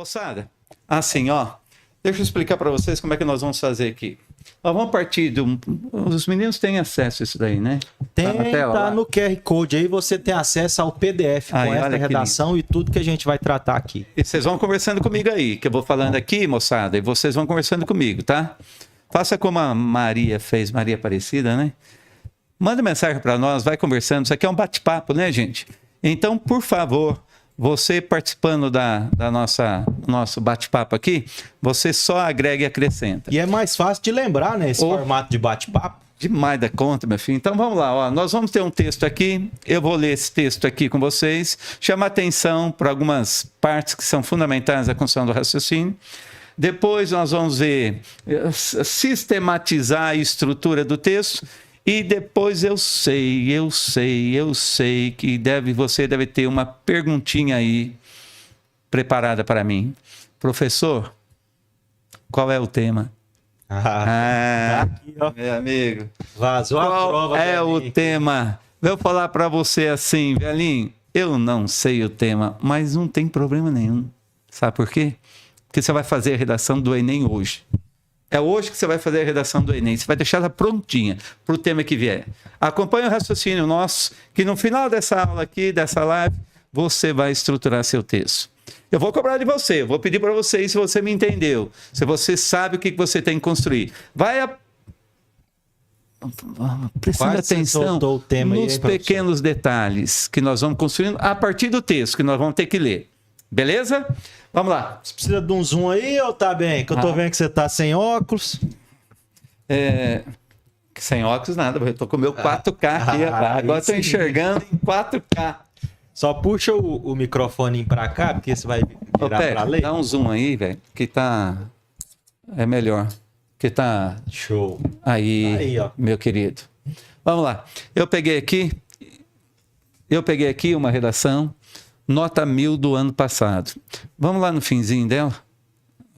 Moçada, assim, ó, deixa eu explicar para vocês como é que nós vamos fazer aqui. Nós vamos partir do... Os meninos têm acesso a isso daí, né? Tem, na tela, tá lá. no QR Code aí, você tem acesso ao PDF com essa redação e tudo que a gente vai tratar aqui. E vocês vão conversando comigo aí, que eu vou falando aqui, moçada, e vocês vão conversando comigo, tá? Faça como a Maria fez, Maria Aparecida, né? Manda mensagem para nós, vai conversando. Isso aqui é um bate-papo, né, gente? Então, por favor, você participando da nosso bate-papo aqui, você só agrega e acrescenta. E é mais fácil de lembrar, né, esse formato de bate-papo. Demais da conta, meu filho. Então vamos lá, ó. Nós vamos ter um texto aqui. Eu vou ler esse texto aqui com vocês. Chamar atenção para algumas partes que são fundamentais da construção do raciocínio. Depois nós vamos ver, sistematizar a estrutura do texto. E depois eu sei que você deve ter uma perguntinha aí preparada para mim. Professor, qual é o tema? Aqui, ó. Meu amigo. Vazou a prova. Qual é o tema? Vou falar para você assim, velhinho, eu não sei o tema, mas não tem problema nenhum. Sabe por quê? Porque você vai fazer a redação do Enem hoje. É hoje que você vai fazer a redação do Enem. Você vai deixar ela prontinha para o tema que vier. Acompanhe o raciocínio nosso, que no final dessa aula aqui, dessa live, você vai estruturar seu texto. Eu vou cobrar de você, eu vou pedir para você se você me entendeu, se você sabe o que você tem que construir. Prestando atenção o tema nos aí, pequenos detalhes que nós vamos construindo a partir do texto que nós vamos ter que ler. Beleza? Vamos lá. Você precisa de um zoom aí ou tá bem? Que eu tô vendo que você tá sem óculos. Sem óculos nada, eu tô com o meu 4K aqui. Agora estou enxergando em 4K. Só puxa o microfone pra cá, porque você vai virar pra ler. Dá um zoom aí, velho, que tá... É melhor. Que tá... Show. Aí, ó. Meu querido. Vamos lá. Eu peguei aqui uma redação, nota 1000 do ano passado. Vamos lá no finzinho dela.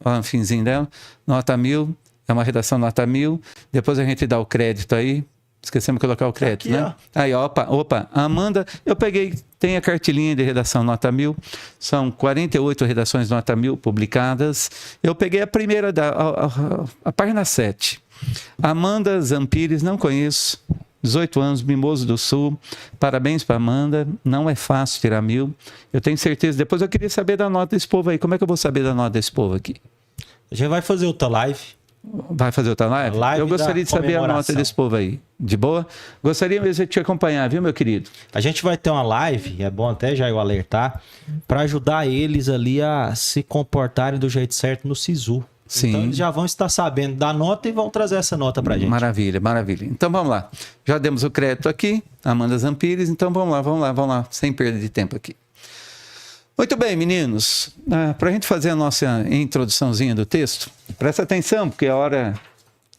Lá no finzinho dela. Nota 1000. É uma redação nota 1000. Depois a gente dá o crédito aí. Esquecemos de colocar o crédito, aqui, né? Ó. Aí, opa. Amanda, eu peguei, tem a cartilinha de redação nota 1000. São 48 redações nota 1000 publicadas. Eu peguei a primeira, a página 7. Amanda Zampires, não conheço. 18 anos, Mimoso do Sul. Parabéns para Amanda. Não é fácil tirar 1000. Eu tenho certeza. Depois eu queria saber da nota desse povo aí. Como é que eu vou saber da nota desse povo aqui? A gente vai fazer outra live. Vai fazer outra live? Eu gostaria de saber a nota desse povo aí. De boa? Gostaria mesmo de te acompanhar, viu, meu querido? A gente vai ter uma live, é bom até já eu alertar, para ajudar eles ali a se comportarem do jeito certo no SISU. Sim. Então eles já vão estar sabendo da nota e vão trazer essa nota pra gente. Maravilha. Então vamos lá. Já demos o crédito aqui, Amanda Zampires, então vamos lá, sem perda de tempo aqui. Muito bem, meninos. Para a gente fazer a nossa introduçãozinha do texto, presta atenção, porque a hora...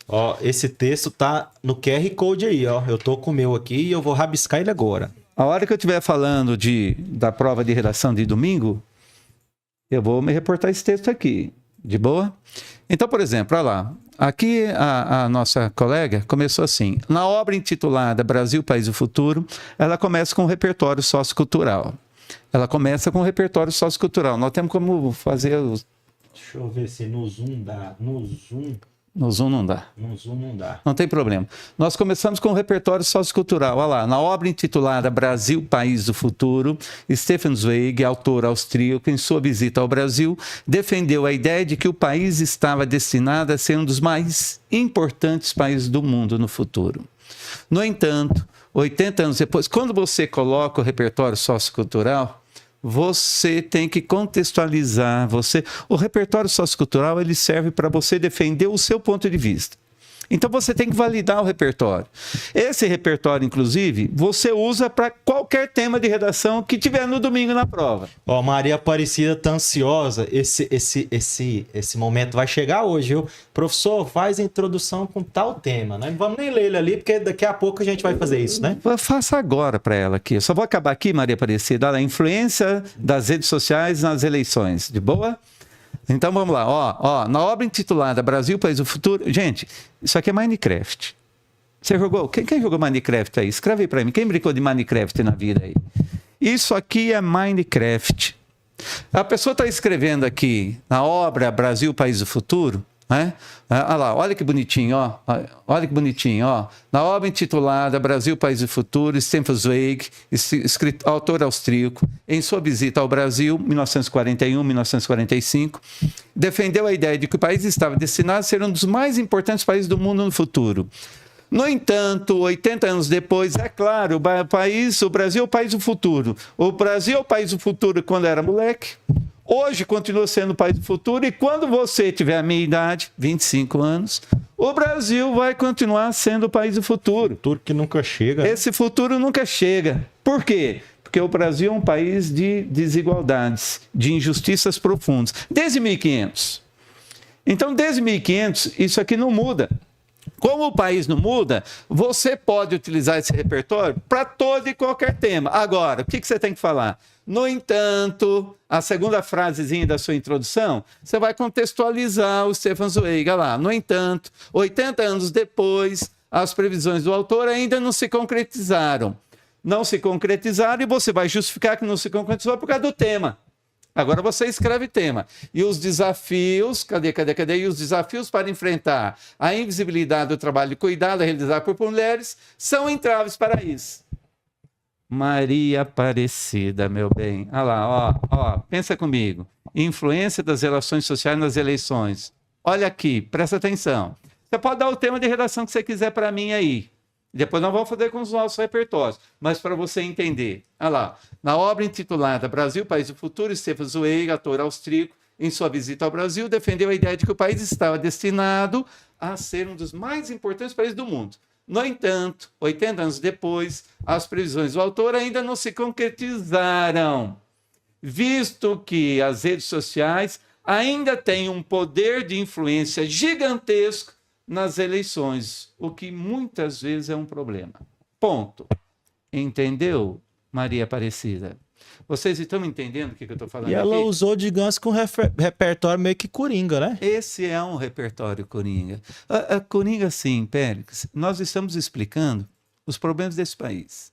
Ó, esse texto tá no QR Code aí, ó. Eu tô com o meu aqui e eu vou rabiscar ele agora. A hora que eu estiver falando da prova de redação de domingo, eu vou me reportar esse texto aqui. De boa? Então, por exemplo, olha lá. Aqui a nossa colega começou assim. Na obra intitulada Brasil, País do Futuro, ela começa com um repertório sociocultural. Ela começa com um repertório sociocultural. Nós temos como fazer os... Deixa eu ver se no Zoom dá. No Zoom não dá. No Zoom não dá. Não tem problema. Nós começamos com um repertório sociocultural. Olha lá, na obra intitulada Brasil, País do Futuro, Stefan Zweig, autor austríaco, em sua visita ao Brasil, defendeu a ideia de que o país estava destinado a ser um dos mais importantes países do mundo no futuro. No entanto, 80 anos depois, quando você coloca o repertório sociocultural, você tem que contextualizar. O repertório sociocultural ele serve para você defender o seu ponto de vista. Então você tem que validar o repertório. Esse repertório, inclusive, você usa para qualquer tema de redação que tiver no domingo na prova. Ó, Maria Aparecida tá ansiosa. Esse momento vai chegar hoje, viu? Professor, faz a introdução com tal tema, né? Não vamos nem ler ele ali, porque daqui a pouco a gente vai fazer isso, né? Faça agora para ela aqui. Eu só vou acabar aqui, Maria Aparecida, a influência das redes sociais nas eleições. De boa? Então vamos lá, ó, na obra intitulada Brasil, País do Futuro, gente, isso aqui é Minecraft. Você jogou? Quem jogou Minecraft aí? Escreve aí pra mim, quem brincou de Minecraft na vida aí? Isso aqui é Minecraft. A pessoa está escrevendo aqui na obra Brasil, País do Futuro, né? Olha lá, olha que bonitinho, ó. Olha que bonitinho, ó. Na obra intitulada Brasil, País do Futuro, Stefan Zweig, autor austríaco, em sua visita ao Brasil, 1941-1945, defendeu a ideia de que o país estava destinado a ser um dos mais importantes países do mundo no futuro. No entanto, 80 anos depois, é claro, o Brasil é o país do futuro. O Brasil é o país do futuro quando era moleque. Hoje continua sendo o país do futuro e quando você tiver a minha idade, 25 anos, o Brasil vai continuar sendo o país do futuro. Futuro que nunca chega. Esse futuro nunca chega. Por quê? Porque o Brasil é um país de desigualdades, de injustiças profundas. Desde 1500. Então, desde 1500, isso aqui não muda. Como o país não muda, você pode utilizar esse repertório para todo e qualquer tema. Agora, o que você tem que falar? No entanto, a segunda frasezinha da sua introdução, você vai contextualizar o Stefan Zweig lá. No entanto, 80 anos depois, as previsões do autor ainda não se concretizaram. Não se concretizaram e você vai justificar que não se concretizou por causa do tema. Agora você escreve tema. E os desafios, cadê? E os desafios para enfrentar a invisibilidade do trabalho de cuidado realizado por mulheres são entraves para isso. Maria Aparecida, meu bem. Olha lá, ó, pensa comigo. Influência das relações sociais nas eleições. Olha aqui, presta atenção. Você pode dar o tema de redação que você quiser para mim aí. Depois nós vamos fazer com os nossos repertórios. Mas para você entender. Olha lá. Na obra intitulada Brasil, País do Futuro, Stefan Zweig, autor austríaco, em sua visita ao Brasil, defendeu a ideia de que o país estava destinado a ser um dos mais importantes países do mundo. No entanto, 80 anos depois, as previsões do autor ainda não se concretizaram, visto que as redes sociais ainda têm um poder de influência gigantesco nas eleições, o que muitas vezes é um problema. Ponto. Entendeu, Maria Aparecida? Vocês estão entendendo o que eu estou falando aqui? E ela usou de ganso com repertório meio que coringa, né? Esse é um repertório coringa. Coringa, sim, Pérez. Nós estamos explicando os problemas desse país.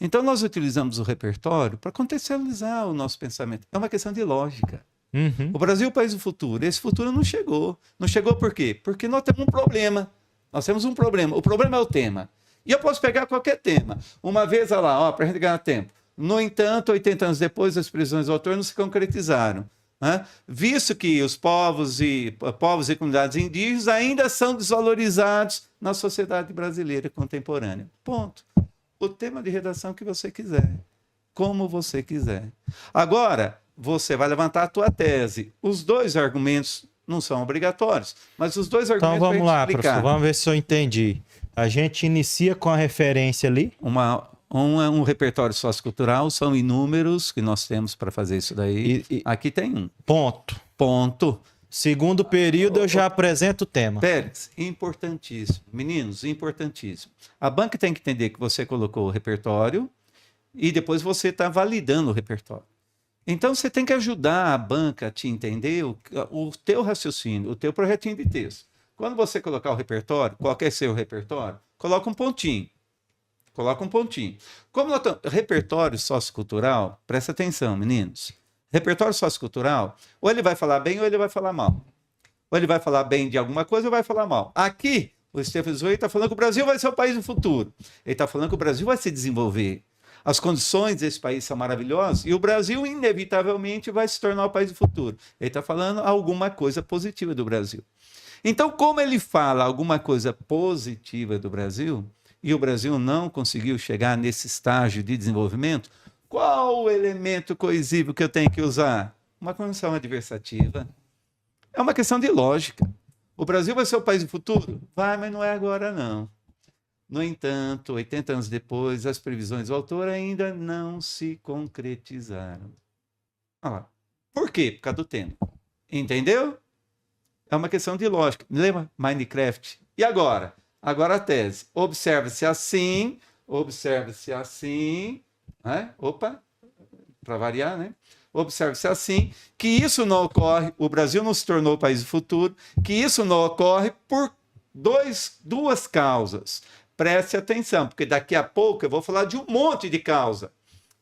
Então, nós utilizamos o repertório para contextualizar o nosso pensamento. É uma questão de lógica. Uhum. O Brasil é o país do futuro. Esse futuro não chegou. Não chegou por quê? Porque nós temos um problema. Nós temos um problema. O problema é o tema. E eu posso pegar qualquer tema. Uma vez, olha lá, para a gente ganhar tempo. No entanto, 80 anos depois, as previsões do autor não se concretizaram. Né? Visto que os povos e comunidades indígenas ainda são desvalorizados na sociedade brasileira contemporânea. Ponto. O tema de redação que você quiser. Como você quiser. Agora, você vai levantar a tua tese. Os dois argumentos não são obrigatórios, mas os dois argumentos... Então vamos lá, professor, vamos ver se eu entendi. A gente inicia com a referência ali? Um repertório sociocultural, são inúmeros que nós temos para fazer isso daí. Aqui tem um. Ponto. Segundo período, eu já apresento o tema. Pérez, importantíssimo. Meninos, importantíssimo. A banca tem que entender que você colocou o repertório e depois você está validando o repertório. Então, você tem que ajudar a banca a te entender o teu raciocínio, o teu projetinho de texto. Quando você colocar o repertório, qualquer seu repertório, coloca um pontinho. Coloca um pontinho. Como repertório sociocultural, presta atenção, meninos. Repertório sociocultural, ou ele vai falar bem ou ele vai falar mal. Ou ele vai falar bem de alguma coisa ou vai falar mal. Aqui, o Stefan Zweig está falando que o Brasil vai ser o país do futuro. Ele está falando que o Brasil vai se desenvolver. As condições desse país são maravilhosas e o Brasil, inevitavelmente, vai se tornar o país do futuro. Ele está falando alguma coisa positiva do Brasil. Então, como ele fala alguma coisa positiva do Brasil, e o Brasil não conseguiu chegar nesse estágio de desenvolvimento, qual o elemento coesivo que eu tenho que usar? Uma conjunção adversativa. É uma questão de lógica. O Brasil vai ser o país do futuro? Vai, mas não é agora, não. No entanto, 80 anos depois, as previsões do autor ainda não se concretizaram. Olha lá. Por quê? Por causa do tema. Entendeu? É uma questão de lógica. Lembra Minecraft? E agora? Agora a tese. Observa-se assim, né? Opa, para variar, né? Observa-se assim, que isso não ocorre, o Brasil não se tornou o país do futuro, que isso não ocorre por duas causas. Preste atenção, porque daqui a pouco eu vou falar de um monte de causa.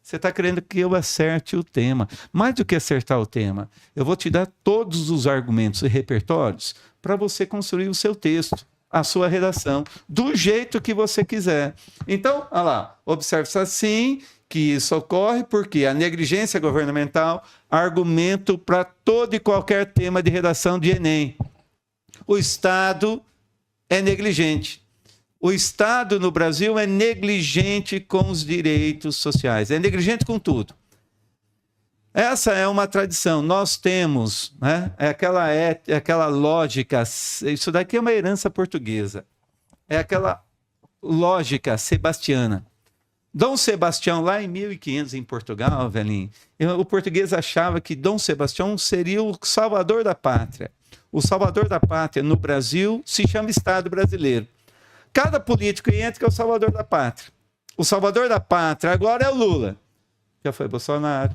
Você está querendo que eu acerte o tema. Mais do que acertar o tema, eu vou te dar todos os argumentos e repertórios para você construir o seu texto, a sua redação, do jeito que você quiser. Então, olha lá, observe-se assim que isso ocorre porque a negligência governamental, argumento para todo e qualquer tema de redação de Enem. O Estado é negligente. O Estado no Brasil é negligente com os direitos sociais, é negligente com tudo. Essa é uma tradição. Nós temos, né, aquela lógica, isso daqui é uma herança portuguesa, é aquela lógica sebastiana. Dom Sebastião, lá em 1500, em Portugal, velhinho, o português achava que Dom Sebastião seria o salvador da pátria. O salvador da pátria no Brasil se chama Estado brasileiro. Cada político entra que é o salvador da pátria. O salvador da pátria agora é o Lula. Já foi Bolsonaro,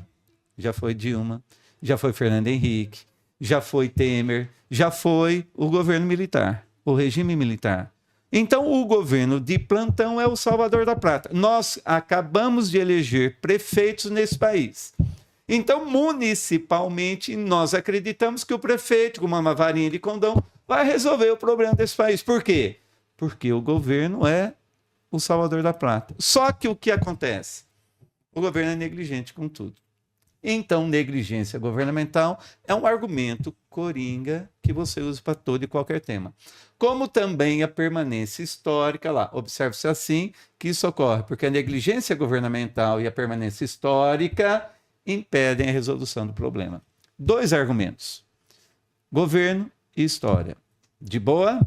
já foi Dilma, já foi Fernando Henrique, já foi Temer, já foi o governo militar, o regime militar. Então, o governo de plantão é o salvador da pátria. Nós acabamos de eleger prefeitos nesse país. Então, municipalmente, nós acreditamos que o prefeito, com uma varinha de condão, vai resolver o problema desse país. Por quê? Porque o governo é o salvador da pátria. Só que o que acontece? O governo é negligente com tudo. Então, negligência governamental é um argumento coringa que você usa para todo e qualquer tema. Como também a permanência histórica lá. Observe-se assim que isso ocorre, porque a negligência governamental e a permanência histórica impedem a resolução do problema. 2 argumentos. Governo e história. De boa?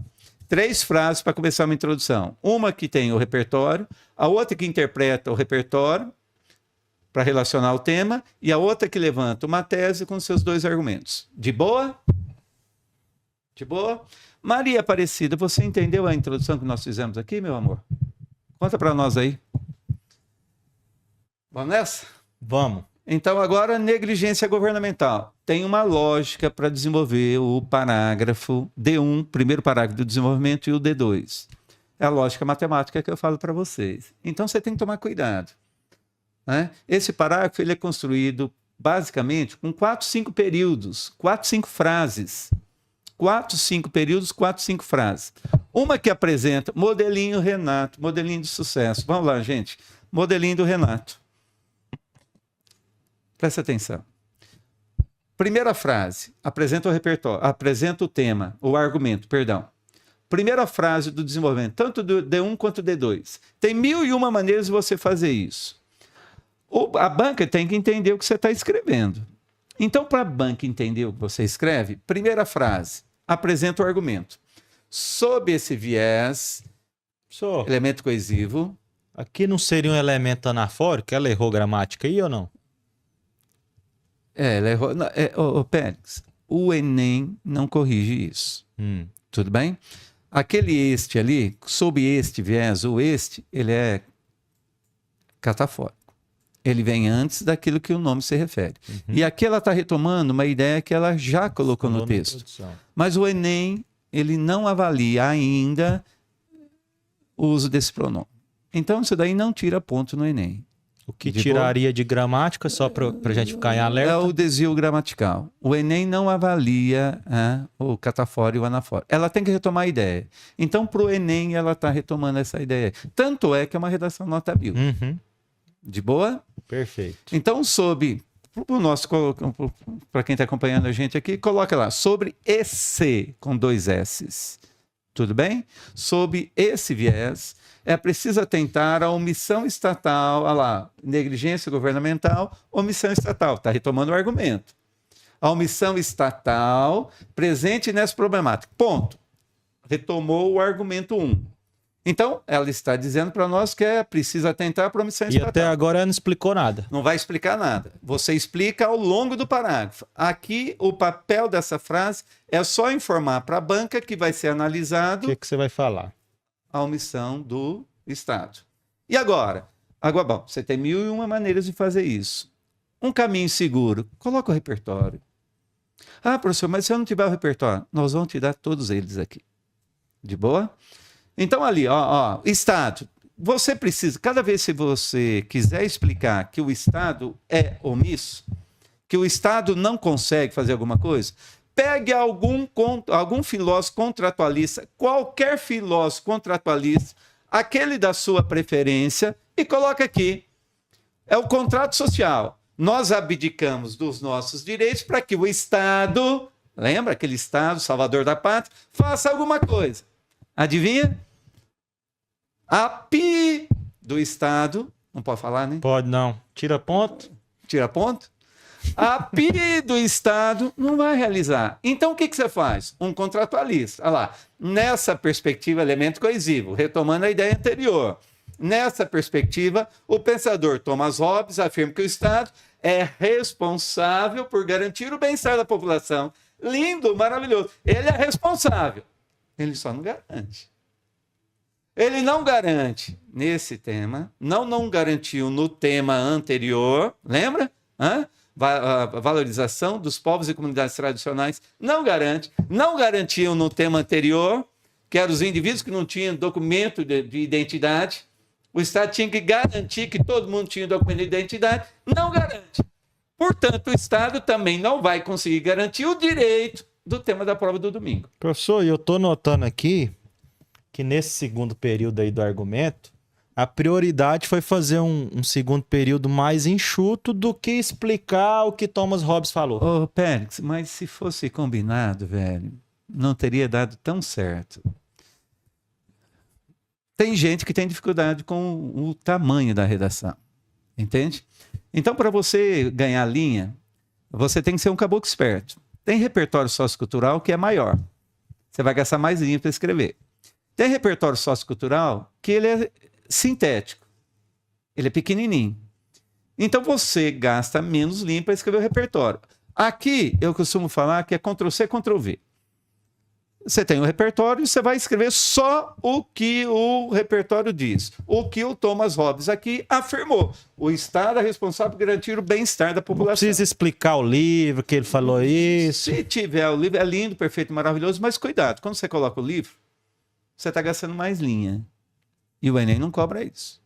3 frases para começar uma introdução. Uma que tem o repertório, a outra que interpreta o repertório para relacionar o tema e a outra que levanta uma tese com seus 2 argumentos. De boa? De boa? Maria Aparecida, você entendeu a introdução que nós fizemos aqui, meu amor? Conta para nós aí. Vamos nessa? Vamos. Então, agora, negligência governamental. Tem uma lógica para desenvolver o parágrafo D1, primeiro parágrafo do desenvolvimento, e o D2. É a lógica matemática que eu falo para vocês. Então, você tem que tomar cuidado, né? Esse parágrafo ele é construído, basicamente, com 4, 5 períodos, 4, 5 frases. 4, 5 períodos, 4, 5 frases. Uma que apresenta modelinho Renato, modelinho de sucesso. Vamos lá, gente. Modelinho do Renato. Presta atenção. Primeira frase, apresenta o repertório, apresenta o tema, o argumento, perdão. Primeira frase do desenvolvimento, tanto do D1 quanto do D2. Tem 1001 maneiras de você fazer isso. A banca tem que entender o que você está escrevendo. Então, para a banca entender o que você escreve, primeira frase, apresenta o argumento. Sob esse viés, elemento coesivo. Aqui não seria um elemento anafórico? Ela errou gramática aí ou não? Ela errou. Pérez, o Enem não corrige isso. Tudo bem? Aquele este ali, sob este viés, o este, ele é catafórico. Ele vem antes daquilo que o nome se refere. E aqui ela está retomando uma ideia que ela já colocou no texto. Mas o Enem, ele não avalia ainda o uso desse pronome. Então, isso daí não tira ponto no Enem. O que tiraria de gramática, só para a gente ficar em alerta? É o desvio gramatical. O Enem não avalia o catafora e o anafora. Ela tem que retomar a ideia. Então, para o Enem, ela está retomando essa ideia. Tanto é que é uma redação nota 1000. De boa? Perfeito. Então, para quem está acompanhando a gente aqui, coloca lá, sobre esse, com 2 S's. Tudo bem? Sob esse viés, é preciso atentar à omissão estatal, olha lá, negligência governamental, omissão estatal. Está retomando o argumento. A omissão estatal presente nessa problemática. Ponto. Retomou o argumento 1. Então, ela está dizendo para nós que é preciso atentar para a omissão estatal. E até agora ela não explicou nada. Não vai explicar nada. Você explica ao longo do parágrafo. Aqui, o papel dessa frase é só informar para a banca que vai ser analisado... O que você vai falar? A omissão do Estado. E agora? Bom, você tem 1001 maneiras de fazer isso. Um caminho seguro. Coloca o repertório. Ah, professor, mas se eu não tiver o repertório, nós vamos te dar todos eles aqui. De boa? Então, ali, Estado. você precisa, cada vez que você quiser explicar que o Estado é omisso, que o Estado não consegue fazer alguma coisa, pegue algum filósofo contratualista, qualquer filósofo contratualista, aquele da sua preferência, e coloque aqui. É o contrato social. Nós abdicamos dos nossos direitos para que o Estado, lembra aquele Estado, salvador da pátria, faça alguma coisa. Adivinha? A PI do Estado, não pode falar, né? Pode não. Tira ponto. Tira ponto? A PI do Estado não vai realizar. Então, o que você faz? Um contratualista. Olha lá, nessa perspectiva, elemento coesivo, retomando a ideia anterior. Nessa perspectiva, o pensador Thomas Hobbes afirma que o Estado é responsável por garantir o bem-estar da população. Lindo, maravilhoso. Ele é responsável. Ele só não garante. Ele não garante nesse tema, não garantiu no tema anterior, lembra? A valorização dos povos e comunidades tradicionais, não garante. Não garantiu no tema anterior, que eram os indivíduos que não tinham documento de identidade. O Estado tinha que garantir que todo mundo tinha documento de identidade. Não garante. Portanto, o Estado também não vai conseguir garantir o direito do tema da prova do domingo. Professor, eu estou notando aqui que nesse segundo período aí do argumento, a prioridade foi fazer um segundo período mais enxuto do que explicar o que Thomas Hobbes falou. Ô, Pérez, mas se fosse combinado, velho, não teria dado tão certo. Tem gente que tem dificuldade com o tamanho da redação, entende? Então, para você ganhar linha, você tem que ser um caboclo esperto. Tem repertório sociocultural que é maior. Você vai gastar mais linha para escrever. Tem repertório sociocultural que ele é sintético. Ele é pequenininho. Então, você gasta menos linha para escrever o repertório. Aqui, eu costumo falar que é Ctrl+C, Ctrl+V. Você tem o repertório e você vai escrever só o que o repertório diz. O que o Thomas Hobbes aqui afirmou. O Estado é responsável por garantir o bem-estar da população. Não precisa explicar o livro, que ele falou isso. Se tiver o livro, é lindo, perfeito, maravilhoso, mas cuidado, quando você coloca o livro, você está gastando mais linha. E o Enem não cobra isso.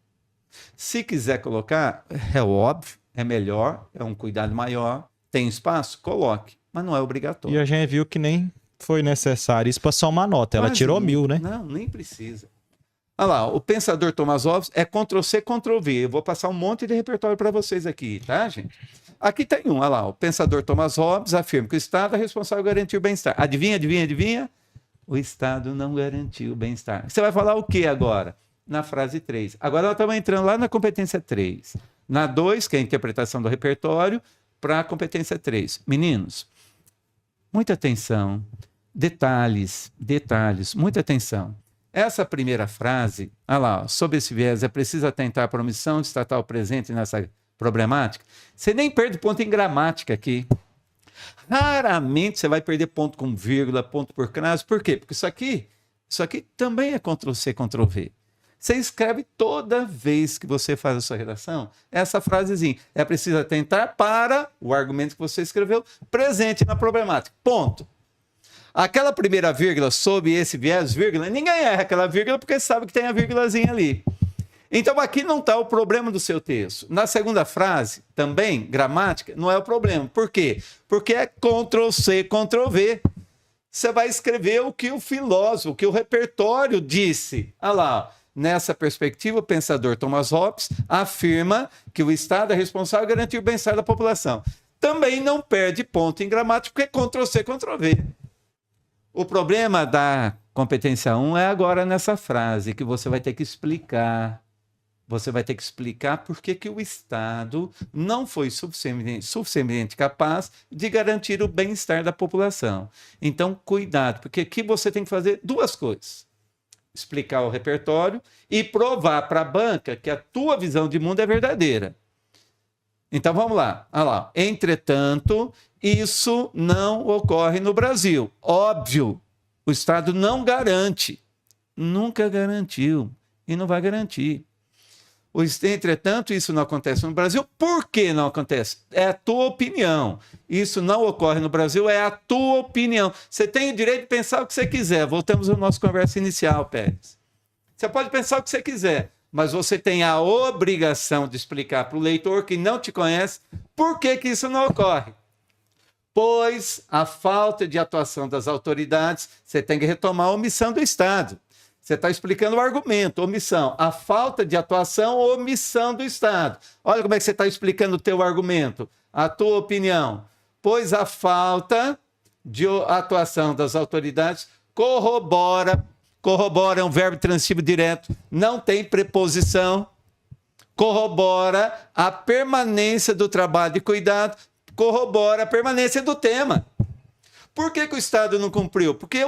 Se quiser colocar, é óbvio, é melhor, é um cuidado maior, tem espaço, coloque, mas não é obrigatório. E a gente viu que nem foi necessário isso para só uma nota. Ela tirou 1000, né? Não, nem precisa. Olha lá, o pensador Thomas Hobbes é Ctrl+C, Ctrl+V. Eu vou passar um monte de repertório para vocês aqui, tá, gente? Aqui tem um, olha lá. O pensador Thomas Hobbes afirma que o Estado é responsável por garantir o bem-estar. Adivinha, adivinha, adivinha? O Estado não garantiu o bem-estar. Você vai falar o que agora? Na frase 3. Agora nós estamos entrando lá na competência 3. Na 2, que é a interpretação do repertório, para a competência 3. Meninos, muita atenção. Detalhes, muita atenção. Essa primeira frase, olha lá, sob esse viés, é preciso atentar para a omissão de estatal presente nessa problemática. Você nem perde ponto em gramática aqui. Raramente você vai perder ponto com vírgula, ponto por crase. Por quê? Porque isso aqui também é Ctrl+C, Ctrl+V. Você escreve toda vez que você faz a sua redação, essa frasezinha. É preciso atentar para o argumento que você escreveu presente na problemática. Ponto. Aquela primeira vírgula, sob esse viés, vírgula, ninguém erra aquela vírgula porque sabe que tem a vírgulazinha ali. Então, aqui não está o problema do seu texto. Na segunda frase, também, gramática, não é o problema. Por quê? Porque é Ctrl+C, Ctrl+V. Você vai escrever o que o filósofo, o que o repertório disse. Olha lá, nessa perspectiva, o pensador Thomas Hobbes afirma que o Estado é responsável por garantir o bem-estar da população. Também não perde ponto em gramática porque é Ctrl+C, Ctrl+V. O problema da competência 1 é agora nessa frase, que você vai ter que explicar. Você vai ter que explicar por que o Estado não foi suficientemente capaz de garantir o bem-estar da população. Então, cuidado, porque aqui você tem que fazer duas coisas. Explicar o repertório e provar para a banca que a tua visão de mundo é verdadeira. Então, vamos lá. Olha lá. Entretanto, isso não ocorre no Brasil. Óbvio, o Estado não garante. Nunca garantiu e não vai garantir. Entretanto, isso não acontece no Brasil. Por que não acontece? É a tua opinião. Isso não ocorre no Brasil, é a tua opinião. Você tem o direito de pensar o que você quiser. Voltamos à nossa conversa inicial, Pérez. Você pode pensar o que você quiser. mas você tem a obrigação de explicar para o leitor que não te conhece por que que isso não ocorre. Pois a falta de atuação das autoridades, você tem que retomar a omissão do Estado. Você está explicando o argumento, omissão. A falta de atuação, omissão do Estado. Olha como é que você está explicando o teu argumento, a tua opinião. Pois a falta de atuação das autoridades corrobora é um verbo transitivo direto, não tem preposição, corrobora a permanência do trabalho de cuidado, corrobora a permanência do tema. Por que que o Estado não cumpriu? Por que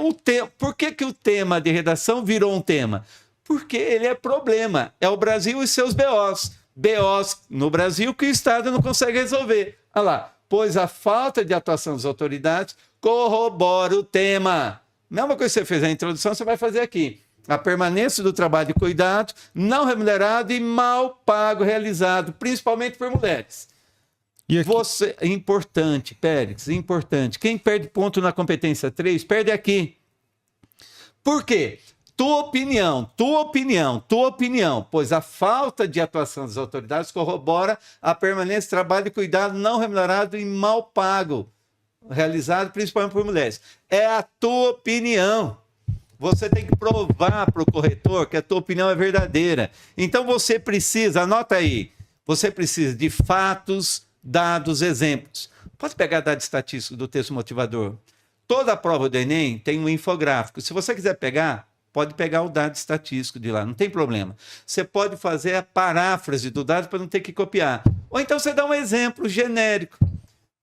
o tema de redação virou um tema? Porque ele é problema. É o Brasil e seus BOs. BOs no Brasil que o Estado não consegue resolver. Olha lá. Pois a falta de atuação das autoridades corrobora o tema. Mesma coisa que você fez na introdução, você vai fazer aqui. A permanência do trabalho de cuidado não remunerado e mal pago realizado, principalmente por mulheres. Você, importante, Pérez, importante. Quem perde ponto na competência 3, perde aqui. Por quê? Tua opinião, pois a falta de atuação das autoridades corrobora a permanência do trabalho de cuidado não remunerado e mal pago, realizado principalmente por mulheres. É a tua opinião. Você tem que provar para o corretor que a tua opinião é verdadeira. Então você precisa, anota aí, você precisa de fatos, dados, exemplos. Pode pegar dado estatístico do texto motivador. Toda a prova do Enem tem um infográfico. Se você quiser pegar, pode pegar o dado estatístico de lá, não tem problema. Você pode fazer a paráfrase do dado para não ter que copiar. Ou então você dá um exemplo genérico.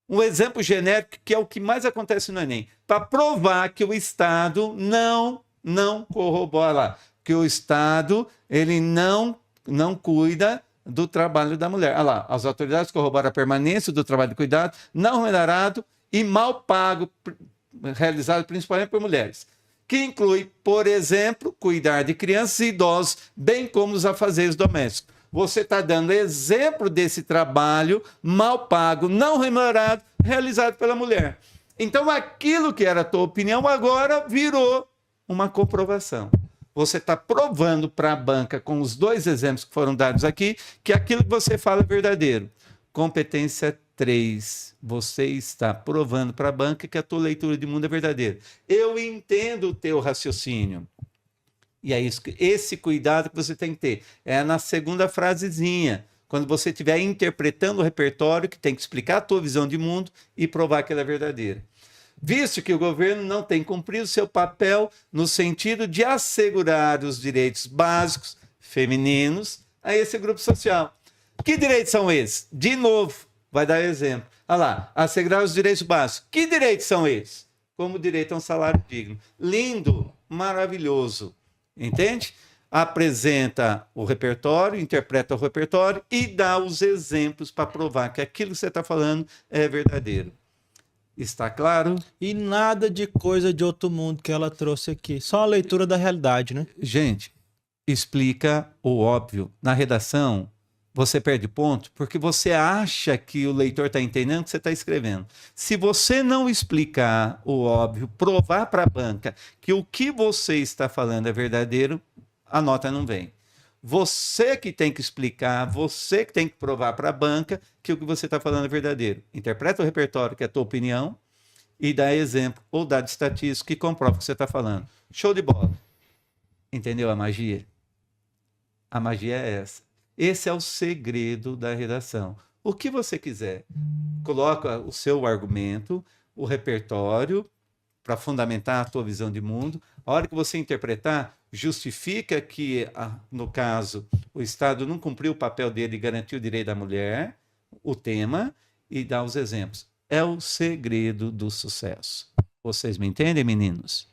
Um exemplo genérico que é o que mais acontece no Enem. Para provar que o Estado não corrobora lá. Que o Estado ele não cuida do trabalho da mulher. Olha lá, as autoridades corroboram a permanência do trabalho de cuidado não remunerado e mal pago, realizado principalmente por mulheres, que inclui, por exemplo, cuidar de crianças e idosos, bem como os afazeres domésticos. Você está dando exemplo desse trabalho mal pago, não remunerado, realizado pela mulher. Então, aquilo que era a tua opinião agora virou uma comprovação. Você está provando para a banca, com os dois exemplos que foram dados aqui, que aquilo que você fala é verdadeiro. Competência 3. Você está provando para a banca que a tua leitura de mundo é verdadeira. Eu entendo o teu raciocínio. E é isso, esse cuidado que você tem que ter. É na segunda frasezinha. Quando você estiver interpretando o repertório, que tem que explicar a tua visão de mundo e provar que ela é verdadeira. Visto que o governo não tem cumprido seu papel no sentido de assegurar os direitos básicos femininos a esse grupo social. Que direitos são esses? De novo, vai dar exemplo. Olha lá, assegurar os direitos básicos. Que direitos são esses? Como o direito a um salário digno. Lindo, maravilhoso. Entende? Apresenta o repertório, interpreta o repertório e dá os exemplos para provar que aquilo que você está falando é verdadeiro. Está claro? E nada de coisa de outro mundo que ela trouxe aqui. Só a leitura da realidade, né? Gente, explica o óbvio. Na redação, você perde ponto porque você acha que o leitor está entendendo o que você está escrevendo. Se você não explicar o óbvio, provar para a banca que o que você está falando é verdadeiro, a nota não vem. Você que tem que explicar, você que tem que provar para a banca que o que você está falando é verdadeiro. Interpreta o repertório, que é a tua opinião, e dá exemplo ou dado estatístico que comprova o que você está falando. Show de bola. Entendeu a magia? A magia é essa. Esse é o segredo da redação. O que você quiser. Coloca o seu argumento, o repertório, para fundamentar a tua visão de mundo. A hora que você interpretar, justifica que, no caso, o Estado não cumpriu o papel dele e garantiu o direito da mulher, o tema, e dá os exemplos. É o segredo do sucesso. Vocês me entendem, meninos?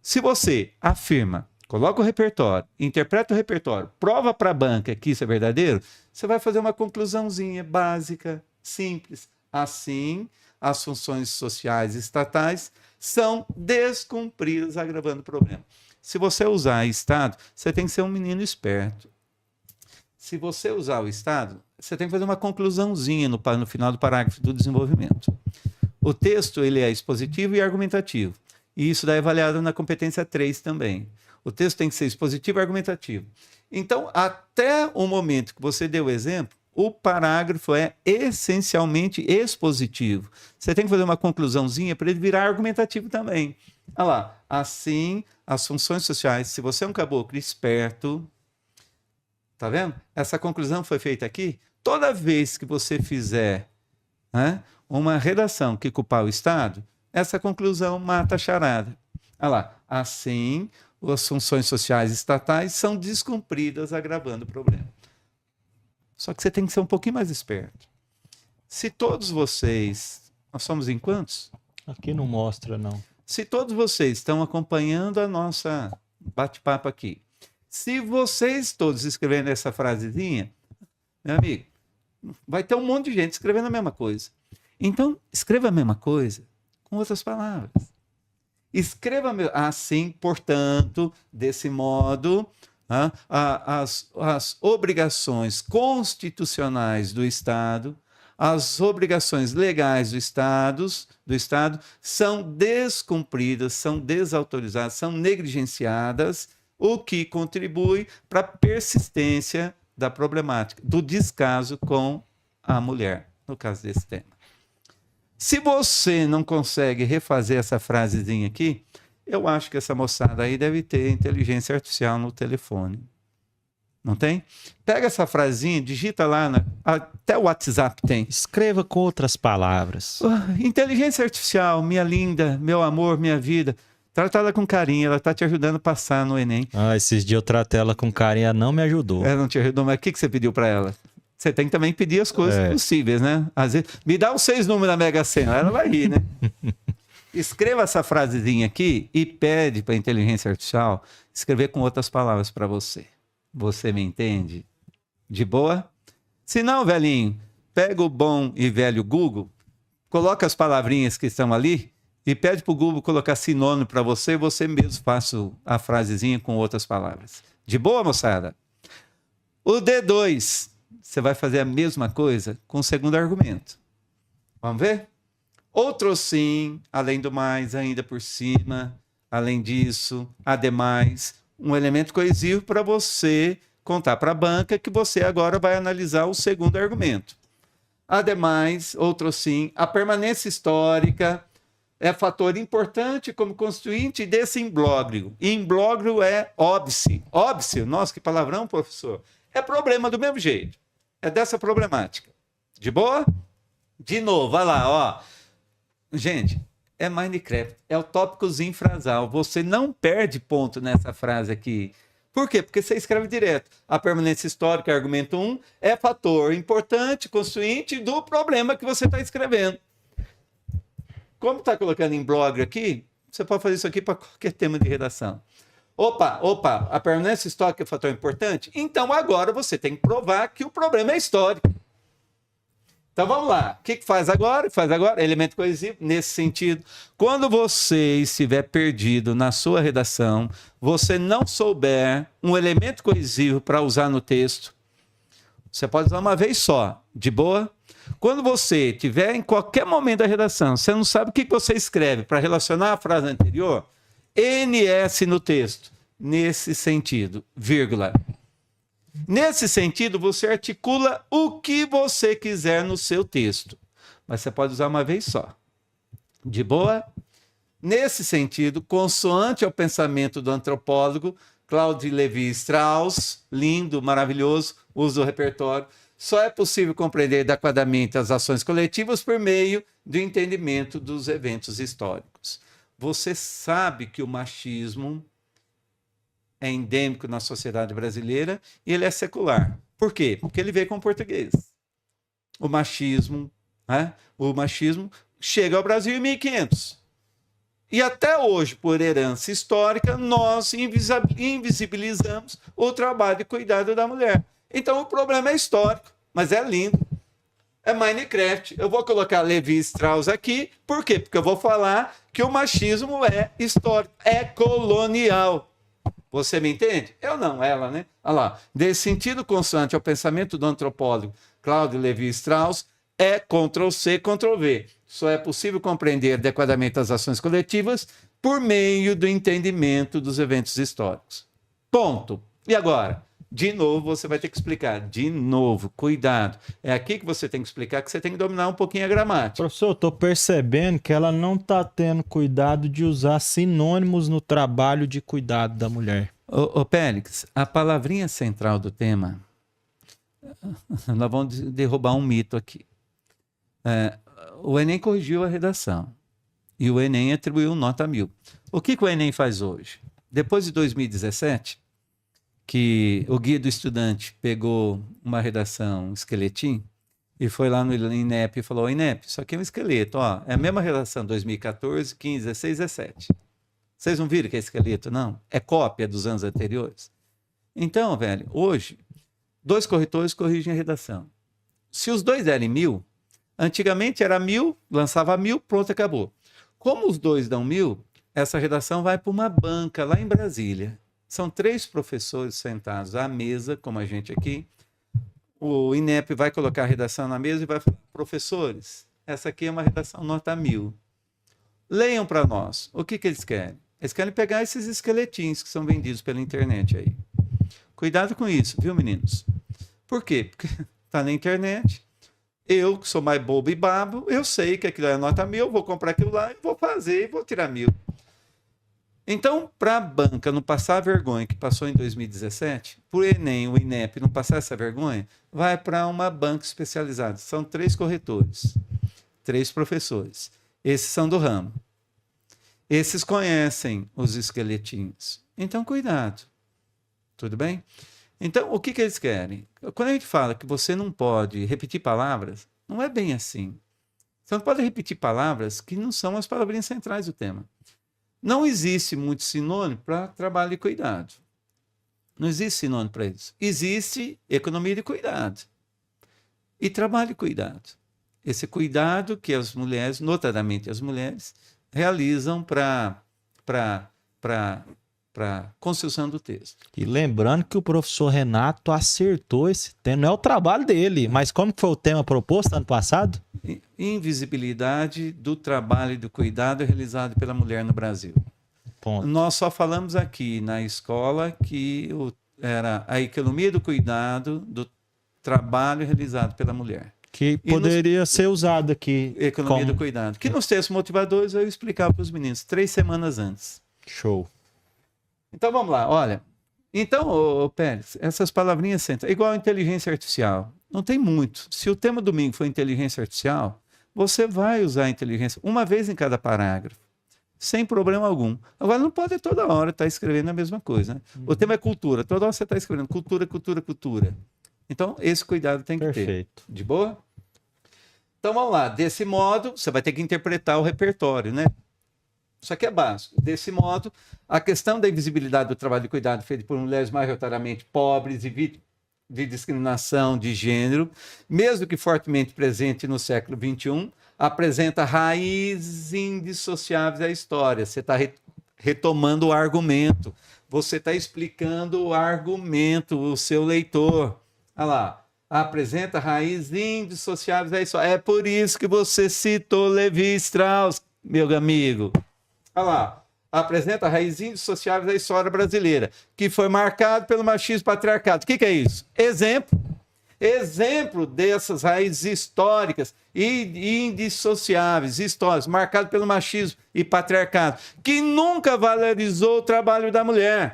Se você afirma, coloca o repertório, interpreta o repertório, prova para a banca que isso é verdadeiro, você vai fazer uma conclusãozinha básica, simples. Assim, as funções sociais e estatais são descumpridas, agravando o problema. Se você usar Estado, você tem que ser um menino esperto. Se você usar o Estado, você tem que fazer uma conclusãozinha no final do parágrafo do desenvolvimento. O texto ele é expositivo e argumentativo. E isso daí é avaliado na competência 3 também. O texto tem que ser expositivo e argumentativo. Então, até o momento que você deu o exemplo, o parágrafo é essencialmente expositivo. Você tem que fazer uma conclusãozinha para ele virar argumentativo também. Olha lá, assim, as funções sociais, se você é um caboclo esperto, tá vendo? Essa conclusão foi feita aqui. Toda vez que você fizer, né, uma redação que culpar o Estado, essa conclusão mata a charada. Olha lá, assim, as funções sociais estatais são descumpridas, agravando o problema. Só que você tem que ser um pouquinho mais esperto. Se todos vocês... Nós somos em quantos? Aqui não mostra, não. Se todos vocês estão acompanhando a nossa bate-papo aqui, se vocês todos escreverem essa frasezinha, meu amigo, vai ter um monte de gente escrevendo a mesma coisa. Então, escreva a mesma coisa com outras palavras. Escreva assim, portanto, desse modo... As obrigações constitucionais do Estado, as obrigações legais do Estado são descumpridas, são desautorizadas, são negligenciadas, o que contribui para a persistência da problemática, do descaso com a mulher, no caso desse tema. Se você não consegue refazer essa frasezinha aqui, eu acho que essa moçada aí deve ter inteligência artificial no telefone. Não tem? Pega essa frasinha, digita lá, até o WhatsApp tem. Escreva com outras palavras. Inteligência artificial, minha linda, meu amor, minha vida. Trata ela com carinho, ela está te ajudando a passar no Enem. Esses dias eu tratei ela com carinho, ela não me ajudou. Ela não te ajudou, mas o que você pediu para ela? Você tem que também pedir as coisas possíveis, né? Às vezes, me dá os 6 números da Mega Sena, ela vai rir, né? Escreva essa frasezinha aqui e pede para a inteligência artificial escrever com outras palavras para você. Você me entende? De boa? Se não, velhinho, pega o bom e velho Google, coloca as palavrinhas que estão ali e pede para o Google colocar sinônimo para você e você mesmo faça a frasezinha com outras palavras. De boa, moçada? O D2, você vai fazer a mesma coisa com o segundo argumento. Vamos ver? Outro sim, além do mais, ainda por cima, além disso, ademais, um elemento coesivo para você contar para a banca que você agora vai analisar o segundo argumento. Ademais, outro sim, a permanência histórica é fator importante como constituinte desse imbróglio. Imbróglio é óbice. Óbice, nossa, que palavrão, professor. É problema do mesmo jeito. É dessa problemática. De boa? De novo, vai lá, ó. Gente, é Minecraft, é o tópicozinho frasal. Você não perde ponto nessa frase aqui. Por quê? Porque você escreve direto. A permanência histórica, argumento 1, é fator importante, constituinte do problema que você está escrevendo. Como está colocando em blog aqui, você pode fazer isso aqui para qualquer tema de redação. Opa, a permanência histórica é fator importante? Então agora você tem que provar que o problema é histórico. Então vamos lá, o que faz agora? Faz agora elemento coesivo, nesse sentido. Quando você estiver perdido na sua redação, você não souber um elemento coesivo para usar no texto, você pode usar uma vez só, de boa? Quando você estiver em qualquer momento da redação, você não sabe o que você escreve para relacionar a frase anterior, NS no texto, nesse sentido, vírgula. Nesse sentido, você articula o que você quiser no seu texto. Mas você pode usar uma vez só. De boa? Nesse sentido, consoante ao pensamento do antropólogo Claude Lévi-Strauss, lindo, maravilhoso, uso do repertório, só é possível compreender adequadamente as ações coletivas por meio do entendimento dos eventos históricos. Você sabe que o machismo é endêmico na sociedade brasileira e ele é secular. Por quê? Porque ele veio com o português. O machismo chega ao Brasil em 1500. E até hoje, por herança histórica, nós invisibilizamos o trabalho e cuidado da mulher. Então o problema é histórico, mas é lindo. É Minecraft. Eu vou colocar Lévi-Strauss aqui. Por quê? Porque eu vou falar que o machismo é histórico, é colonial. Você me entende? Eu não, ela, né? Olha lá. Desse sentido consoante ao pensamento do antropólogo Claude Lévi-Strauss, é Ctrl-C, Ctrl-V. Só é possível compreender adequadamente as ações coletivas por meio do entendimento dos eventos históricos. Ponto. E agora? De novo, você vai ter que explicar. De novo, cuidado. É aqui que você tem que explicar que você tem que dominar um pouquinho a gramática. Professor, eu tô percebendo que ela não tá tendo cuidado de usar sinônimos no trabalho de cuidado da mulher. Ô Pélix, a palavrinha central do tema, nós vamos derrubar um mito aqui. O Enem corrigiu a redação e o Enem atribuiu nota 1000. O que o Enem faz hoje? Depois de 2017, que o guia do estudante pegou uma redação, um esqueletinho, e foi lá no INEP e falou: INEP, isso aqui é um esqueleto, ó, é a mesma redação 2014, 15, 16, 17. Vocês não viram que é esqueleto, não? É cópia dos anos anteriores. Então, velho, hoje, 2 corretores corrigem a redação. Se os dois derem 1000, antigamente era 1000, lançava 1000, pronto, acabou. Como os dois dão 1000, essa redação vai para uma banca lá em Brasília. São 3 professores sentados à mesa, como a gente aqui. O INEP vai colocar a redação na mesa e vai falar: professores, essa aqui é uma redação nota 1000. Leiam para nós. O que eles querem? Eles querem pegar esses esqueletinhos que são vendidos pela internet aí. Cuidado com isso, viu, meninos? Por quê? Porque está na internet. Eu, que sou mais bobo e babo, eu sei que aquilo é nota 1000, vou comprar aquilo lá e vou fazer e vou tirar 1000. Então, para a banca não passar a vergonha que passou em 2017, para o Enem, o INEP não passar essa vergonha, vai para uma banca especializada. São 3 corretores, 3 professores. Esses são do ramo. Esses conhecem os esqueletinhos. Então, cuidado. Tudo bem? Então, o que eles querem? Quando a gente fala que você não pode repetir palavras, não é bem assim. Você não pode repetir palavras que não são as palavrinhas centrais do tema. Não existe muito sinônimo para trabalho e cuidado. Não existe sinônimo para isso. Existe economia de cuidado e trabalho e cuidado. Esse cuidado que as mulheres, notadamente as mulheres, realizam para construção do texto. E lembrando que o professor Renato acertou esse tema. Não é o trabalho dele, mas como que foi o tema proposto ano passado? Invisibilidade do trabalho e do cuidado realizado pela mulher no Brasil. Ponto. Nós só falamos aqui na escola que era a economia do cuidado, do trabalho realizado pela mulher. Que poderia ser usado aqui. Economia do cuidado. Que nos textos motivadores eu explicava para os meninos 3 semanas antes. Show. Então vamos lá, olha. Então, Pérez, essas palavrinhas centrais, igual a inteligência artificial, não tem muito. Se o tema domingo for inteligência artificial, você vai usar a inteligência uma vez em cada parágrafo, sem problema algum. Agora, não pode toda hora estar escrevendo a mesma coisa, né? O tema é cultura, toda hora você está escrevendo cultura, cultura, cultura. Então, esse cuidado tem que Perfeito. ter. De boa? Então, vamos lá. Desse modo, você vai ter que interpretar o repertório, né? Isso aqui é básico. Desse modo, a questão da invisibilidade do trabalho de cuidado feito por mulheres majoritariamente pobres e vítimas de discriminação de gênero, mesmo que fortemente presente no século XXI, apresenta raízes indissociáveis da história. Você está retomando o argumento, você está explicando o argumento, o seu leitor. Olha lá, apresenta raízes indissociáveis da história. É por isso que você citou Levi Strauss, meu amigo. Olha lá, apresenta raízes indissociáveis da história brasileira, que foi marcado pelo machismo e patriarcado. O que é isso? Exemplo dessas raízes históricas e indissociáveis, históricas, marcado pelo machismo e patriarcado, que nunca valorizou o trabalho da mulher.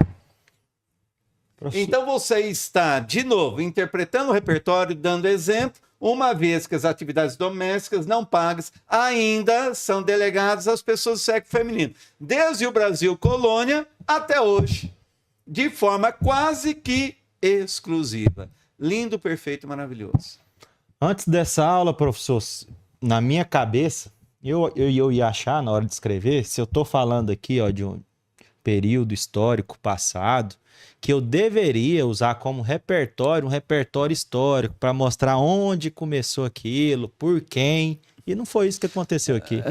Então você está, de novo, interpretando o repertório, dando exemplo, uma vez que as atividades domésticas não pagas ainda são delegadas às pessoas do sexo feminino, desde o Brasil colônia até hoje, de forma quase que exclusiva. Lindo, perfeito, maravilhoso. Antes dessa aula, professor, na minha cabeça, eu ia achar na hora de escrever, se eu estou falando aqui de um período histórico passado, que eu deveria usar como repertório, um repertório histórico, para mostrar onde começou aquilo, por quem, e não foi isso que aconteceu aqui.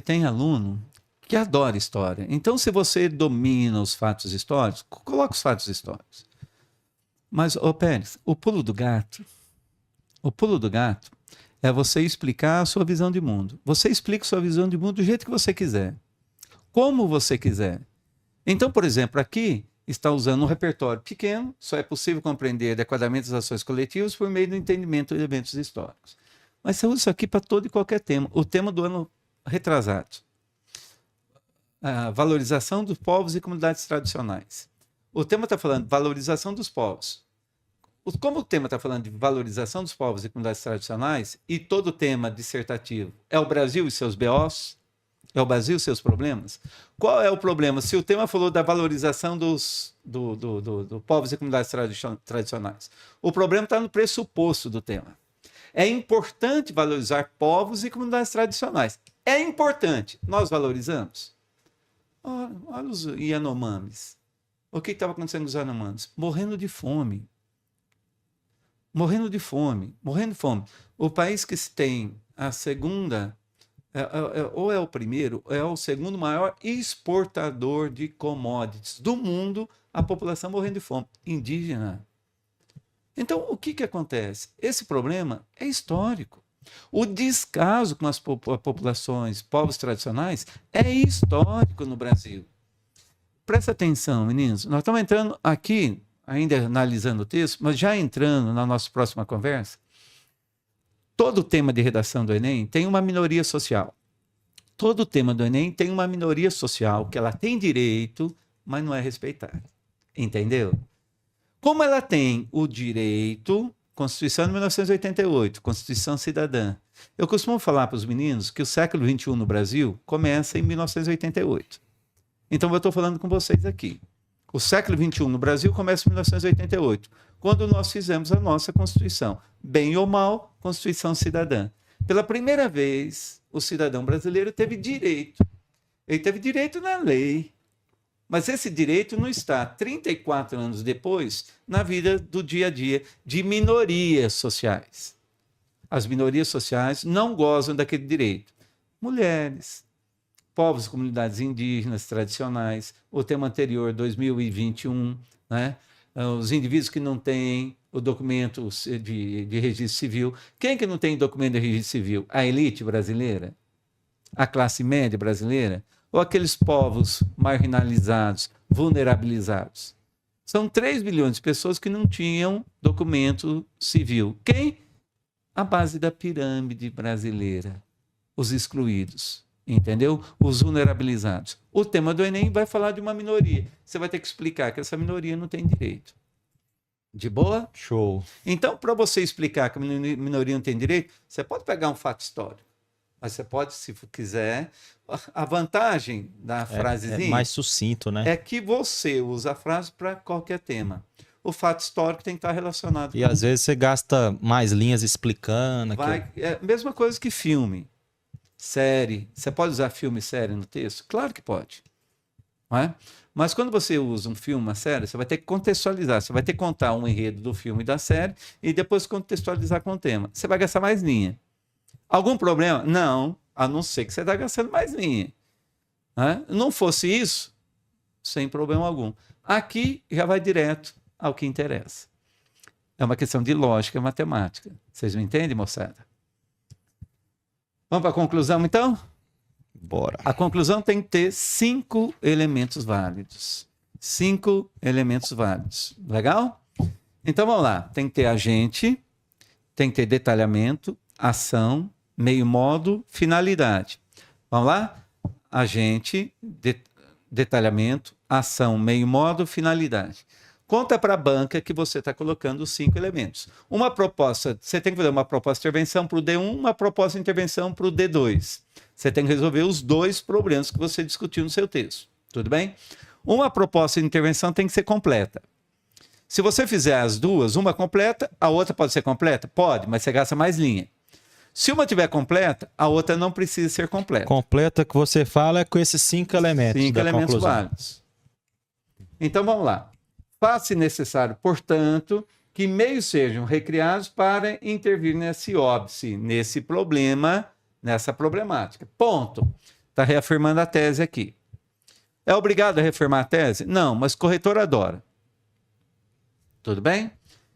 Tem aluno que adora história. Então, se você domina os fatos históricos, coloca os fatos históricos. Mas, Pérez, o pulo do gato é você explicar a sua visão de mundo. Você explica a sua visão de mundo do jeito que você quiser. como você quiser. Então, por exemplo, aqui está usando um repertório pequeno, só é possível compreender adequadamente as ações coletivas por meio do entendimento de eventos históricos. Mas você usa isso aqui para todo e qualquer tema. O tema do ano retrasado. A valorização dos povos e comunidades tradicionais. O tema está falando de valorização dos povos. Como o tema está falando de valorização dos povos e comunidades tradicionais, e todo o tema dissertativo é o Brasil e seus BOs, é o Brasil e seus problemas, qual é o problema? Se o tema falou da valorização dos povos e comunidades tradicionais, o problema está no pressuposto do tema. É importante valorizar povos e comunidades tradicionais. É importante. Nós valorizamos? Olha os Yanomamis. O que estava acontecendo com os Yanomamis? Morrendo de fome. Morrendo de fome. Morrendo de fome. O país que tem a segunda, ou é o primeiro, é o segundo maior exportador de commodities do mundo, a população morrendo de fome. Indígena. Então, o que acontece? Esse problema é histórico. O descaso com as populações, povos tradicionais, é histórico no Brasil. Presta atenção, meninos. Nós estamos entrando aqui, ainda analisando o texto, mas já entrando na nossa próxima conversa. Todo o tema de redação do Enem tem uma minoria social. Todo o tema do Enem tem uma minoria social que ela tem direito, mas não é respeitada. Entendeu? Como ela tem o direito, Constituição de 1988, Constituição Cidadã. Eu costumo falar para os meninos que o século XXI no Brasil começa em 1988. Então eu estou falando com vocês aqui. O século XXI no Brasil começa em 1988, quando nós fizemos a nossa Constituição. Bem ou mal, Constituição Cidadã. Pela primeira vez, o cidadão brasileiro teve direito. Ele teve direito na lei. Mas esse direito não está, 34 anos depois, na vida do dia a dia de minorias sociais. As minorias sociais não gozam daquele direito. Mulheres, povos e comunidades indígenas tradicionais, o tema anterior, 2021, né? Os indivíduos que não têm o documento de registro civil. Quem que não tem documento de registro civil? A elite brasileira? A classe média brasileira? Ou aqueles povos marginalizados, vulnerabilizados? São 3 bilhões de pessoas que não tinham documento civil. Quem? A base da pirâmide brasileira. Os excluídos, entendeu? Os vulnerabilizados. O tema do Enem vai falar de uma minoria. Você vai ter que explicar que essa minoria não tem direito. De boa? Show. Então, para você explicar que a minoria não tem direito, você pode pegar um fato histórico. Mas você pode, se quiser. A vantagem da frasezinha é mais sucinto, né? É que você usa a frase para qualquer tema. O fato histórico tem que estar relacionado. E às vezes você gasta mais linhas explicando. É a mesma coisa que filme, série. Você pode usar filme e série no texto? Claro que pode. Não é? Mas quando você usa um filme, uma série, você vai ter que contextualizar. Você vai ter que contar um enredo do filme e da série e depois contextualizar com o tema. Você vai gastar mais linha. Algum problema? Não, a não ser que você está gastando mais linha. Né? Não fosse isso, sem problema algum. Aqui já vai direto ao que interessa. É uma questão de lógica matemática. Vocês me entendem, moçada? Vamos para a conclusão, então? Bora. A conclusão tem que ter 5 elementos válidos. 5 elementos válidos. Legal? Então vamos lá. Tem que ter agente, tem que ter detalhamento, ação, meio modo, finalidade. Vamos lá? Agente, detalhamento, ação, meio modo, finalidade. Conta para a banca que você está colocando os 5 elementos. Uma proposta, você tem que fazer uma proposta de intervenção para o D1, uma proposta de intervenção para o D2. Você tem que resolver os 2 problemas que você discutiu no seu texto. Tudo bem? Uma proposta de intervenção tem que ser completa. Se você fizer as duas, uma completa, a outra pode ser completa? Pode, mas você gasta mais linha. Se uma tiver completa, a outra não precisa ser completa. Completa que você fala é com esses 5 elementos. 5 elementos conclusão. válidos. Então vamos lá. Faz-se necessário, portanto, que meios sejam recriados para intervir nesse óbice, nesse problema, nessa problemática. Ponto. Está reafirmando a tese aqui. É obrigado a reafirmar a tese? Não, mas corretor adora. Tudo bem?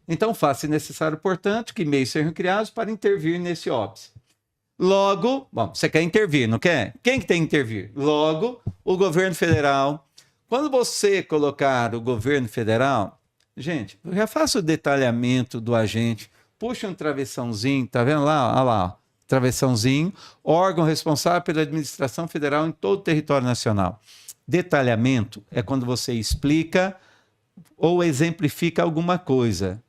Então, faz-se necessário, portanto, que meios sejam criados para intervir nesse óbice. Logo, bom, você quer intervir, não quer? Quem que tem que intervir? Logo, o governo federal. Quando você colocar o governo federal, gente, eu já faço o detalhamento do agente, puxa um travessãozinho, tá vendo lá? Olha lá, travessãozinho, órgão responsável pela administração federal em todo o território nacional. Detalhamento é quando você explica ou exemplifica alguma coisa.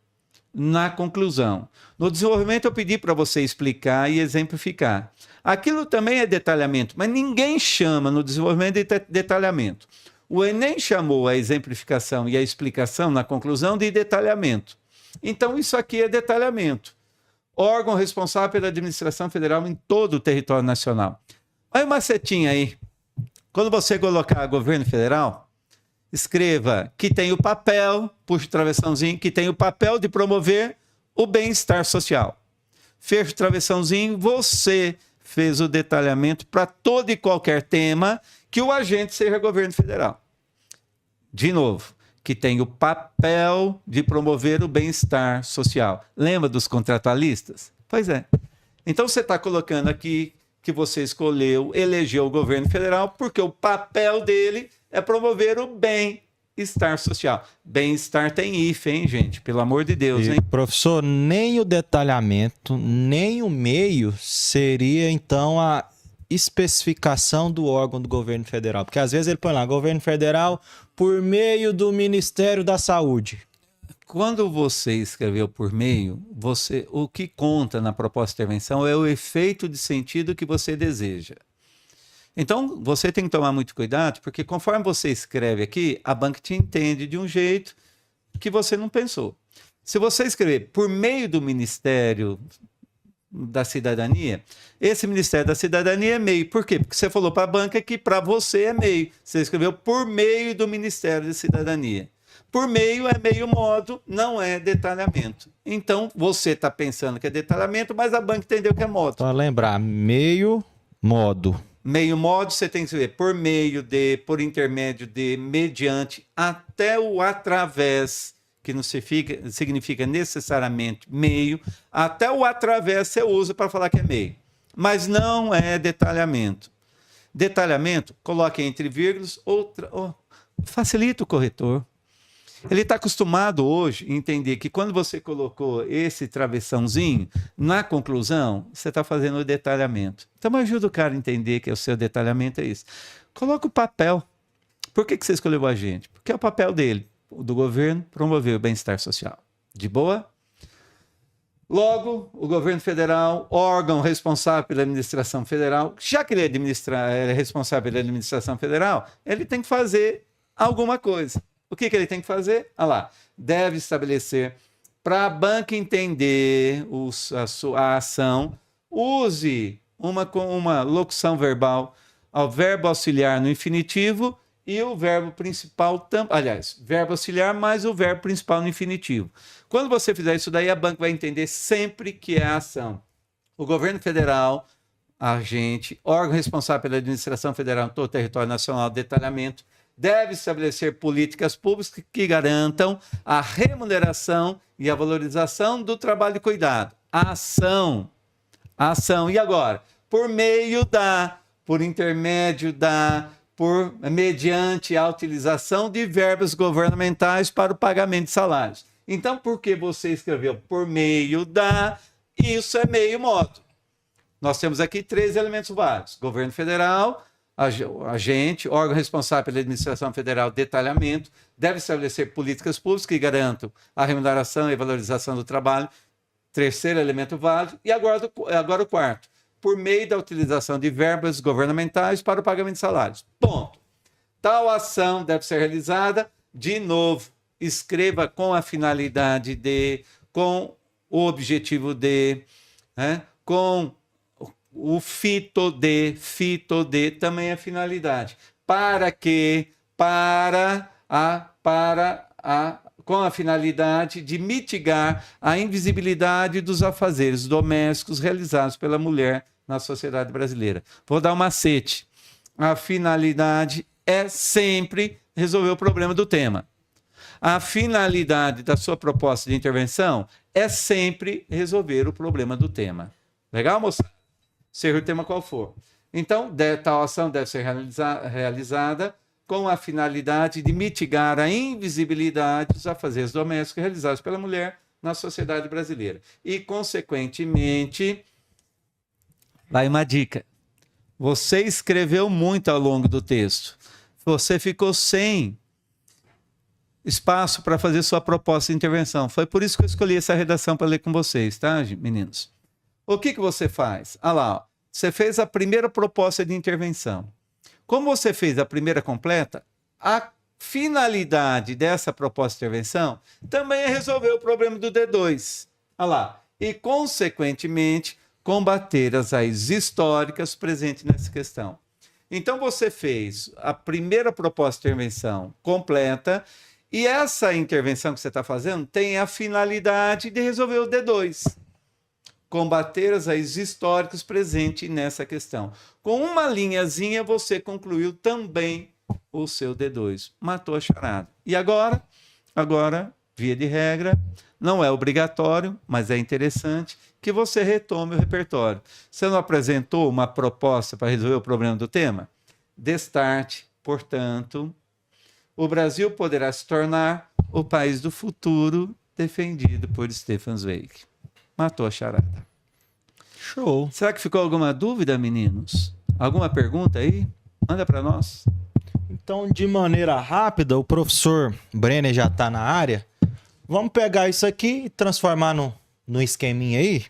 Na conclusão. No desenvolvimento, eu pedi para você explicar e exemplificar. Aquilo também é detalhamento, mas ninguém chama no desenvolvimento de detalhamento. O Enem chamou a exemplificação e a explicação na conclusão de detalhamento. Então, isso aqui é detalhamento. Órgão responsável pela administração federal em todo o território nacional. Olha uma setinha aí. Quando você colocar governo federal, escreva que tem o papel, puxa o travessãozinho, que tem o papel de promover o bem-estar social. Fecha o travessãozinho, você fez o detalhamento para todo e qualquer tema que o agente seja governo federal. De novo, que tem o papel de promover o bem-estar social. Lembra dos contratualistas? Pois é. Então você está colocando aqui que você escolheu, elegeu o governo federal, porque o papel dele é promover o bem-estar social. Bem-estar tem hífen, hein, gente? Pelo amor de Deus, hein? Professor, nem o detalhamento, nem o meio seria, então, a especificação do órgão do governo federal. Porque às vezes ele põe lá, governo federal por meio do Ministério da Saúde. Quando você escreveu por meio, o que conta na proposta de intervenção é o efeito de sentido que você deseja. Então, você tem que tomar muito cuidado, porque conforme você escreve aqui, a banca te entende de um jeito que você não pensou. Se você escrever por meio do Ministério da Cidadania, esse Ministério da Cidadania é meio. Por quê? Porque você falou para a banca que para você é meio. Você escreveu por meio do Ministério da Cidadania. Por meio é meio modo, não é detalhamento. Então, você está pensando que é detalhamento, mas a banca entendeu que é modo. Então, lembrar, meio modo. Meio modo, você tem que escrever por meio de, por intermédio de, mediante, até o através, que não significa necessariamente meio, até o através você usa para falar que é meio. Mas não é detalhamento. Detalhamento, coloque entre vírgulas, facilita o corretor. Ele está acostumado hoje a entender que quando você colocou esse travessãozinho, na conclusão, você está fazendo o detalhamento. Então ajuda o cara a entender que o seu detalhamento é isso. Coloca o papel. Por que você escolheu o agente? Porque é o papel dele, do governo, promover o bem-estar social. De boa? Logo, o governo federal, órgão responsável pela administração federal, já que ele é responsável pela administração federal, ele tem que fazer alguma coisa. O que ele tem que fazer? Ah lá, deve estabelecer, para a banca entender a ação, use uma locução verbal ao verbo auxiliar no infinitivo e o verbo principal, verbo auxiliar mais o verbo principal no infinitivo. Quando você fizer isso daí, a banca vai entender sempre que é a ação. O governo federal, agente, órgão responsável pela administração federal em todo o território nacional, detalhamento, deve estabelecer políticas públicas que garantam a remuneração e a valorização do trabalho de cuidado. A ação. E agora? Por meio por intermédio mediante a utilização de verbos governamentais para o pagamento de salários. Então, por que você escreveu por meio isso é meio modo. Nós temos aqui 3 elementos válidos. Governo federal, agente, órgão responsável pela administração federal, detalhamento, deve estabelecer políticas públicas que garantam a remuneração e valorização do trabalho, 3º elemento válido, e agora o 4º, por meio da utilização de verbos governamentais para o pagamento de salários. Ponto. Tal ação deve ser realizada, de novo, escreva com a finalidade de, com o objetivo de, com o fito de também é finalidade. Com a finalidade de mitigar a invisibilidade dos afazeres domésticos realizados pela mulher na sociedade brasileira. Vou dar um macete. A finalidade é sempre resolver o problema do tema. A finalidade da sua proposta de intervenção é sempre resolver o problema do tema. Legal, moçada? seja o tema qual for. Então, tal ação deve ser realizada com a finalidade de mitigar a invisibilidade dos afazeres domésticos realizados pela mulher na sociedade brasileira. E, consequentemente, vai uma dica. Você escreveu muito ao longo do texto. Você ficou sem espaço para fazer sua proposta de intervenção. Foi por isso que eu escolhi essa redação para ler com vocês, tá, meninos? O que você faz? Ah lá, ó. Você fez a primeira proposta de intervenção. Como você fez a primeira completa, a finalidade dessa proposta de intervenção também é resolver o problema do D2. Olha lá. E, consequentemente, combater as raízes históricas presentes nessa questão. Então, você fez a primeira proposta de intervenção completa e essa intervenção que você está fazendo tem a finalidade de resolver o D2. Combater as raízes históricas presentes nessa questão. Com uma linhazinha, você concluiu também o seu D2. Matou a charada. E agora, via de regra, não é obrigatório, mas é interessante que você retome o repertório. Você não apresentou uma proposta para resolver o problema do tema? Destarte, portanto, o Brasil poderá se tornar o país do futuro defendido por Stefan Zweig. Matou a charada. Show. Será que ficou alguma dúvida, meninos? Alguma pergunta aí? Manda para nós. Então, de maneira rápida, o professor Brenner já está na área. Vamos pegar isso aqui e transformar no esqueminha aí?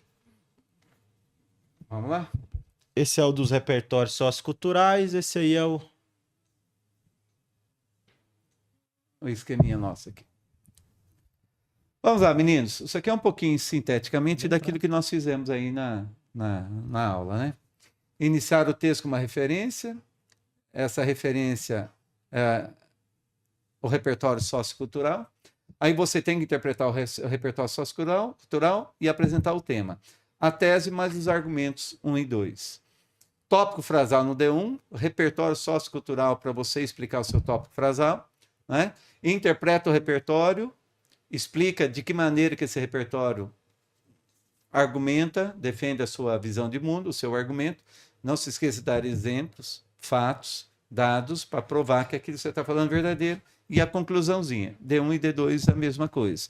Vamos lá? Esse é o dos repertórios socioculturais, esse aí é o esqueminha nosso aqui. Vamos lá, meninos. Isso aqui é um pouquinho sinteticamente daquilo que nós fizemos aí na aula, né? Iniciar o texto com uma referência. Essa referência é o repertório sociocultural. Aí você tem que interpretar o repertório sociocultural e apresentar o tema. A tese mais os argumentos 1 e 2. Tópico frasal no D1, repertório sociocultural para você explicar o seu tópico frasal, né? Interpreta o repertório, explica de que maneira que esse repertório argumenta, defende a sua visão de mundo, o seu argumento. Não se esqueça de dar exemplos, fatos, dados para provar que aquilo que você está falando é verdadeiro. E a conclusãozinha, D1 e D2 a mesma coisa.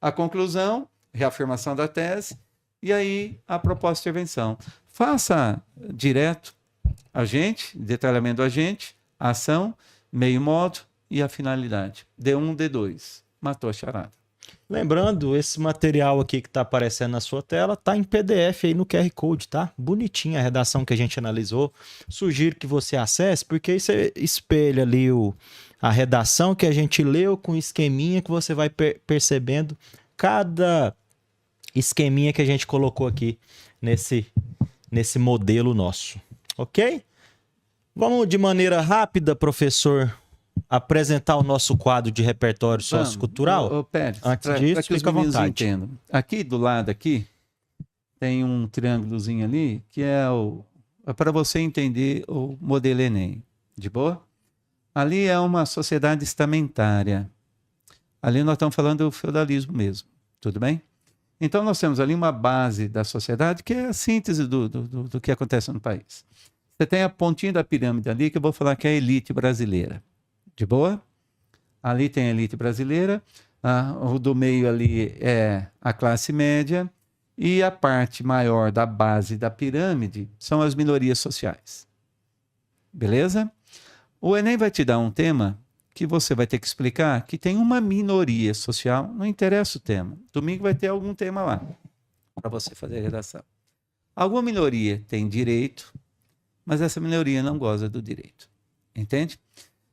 A conclusão, reafirmação da tese, e aí a proposta de intervenção. Faça direto agente, detalhamento do agente, a ação, meio modo e a finalidade. D1, D2. Matou a charada. Lembrando, esse material aqui que está aparecendo na sua tela está em PDF aí no QR Code, tá? Bonitinha a redação que a gente analisou. Sugiro que você acesse, porque aí você espelha ali a redação que a gente leu com o esqueminha que você vai percebendo cada esqueminha que a gente colocou aqui nesse modelo nosso. Ok? Vamos de maneira rápida, professor, apresentar o nosso quadro de repertório sociocultural? Pérez, antes disso, que os fica à meninos vontade. entendam. Aqui do lado aqui tem um triângulozinho ali que é para você entender o modelo Enem. De boa? Ali é uma sociedade estamentária. Ali nós estamos falando do feudalismo mesmo. Tudo bem? Então nós temos ali uma base da sociedade que é a síntese do que acontece no país. Você tem a pontinha da pirâmide ali que eu vou falar que é a elite brasileira. De boa? Ali tem a elite brasileira, o do meio ali é a classe média e a parte maior da base da pirâmide são as minorias sociais. Beleza? O Enem vai te dar um tema que você vai ter que explicar que tem uma minoria social, não interessa o tema. Domingo vai ter algum tema lá para você fazer a redação. Alguma minoria tem direito, mas essa minoria não goza do direito. Entende?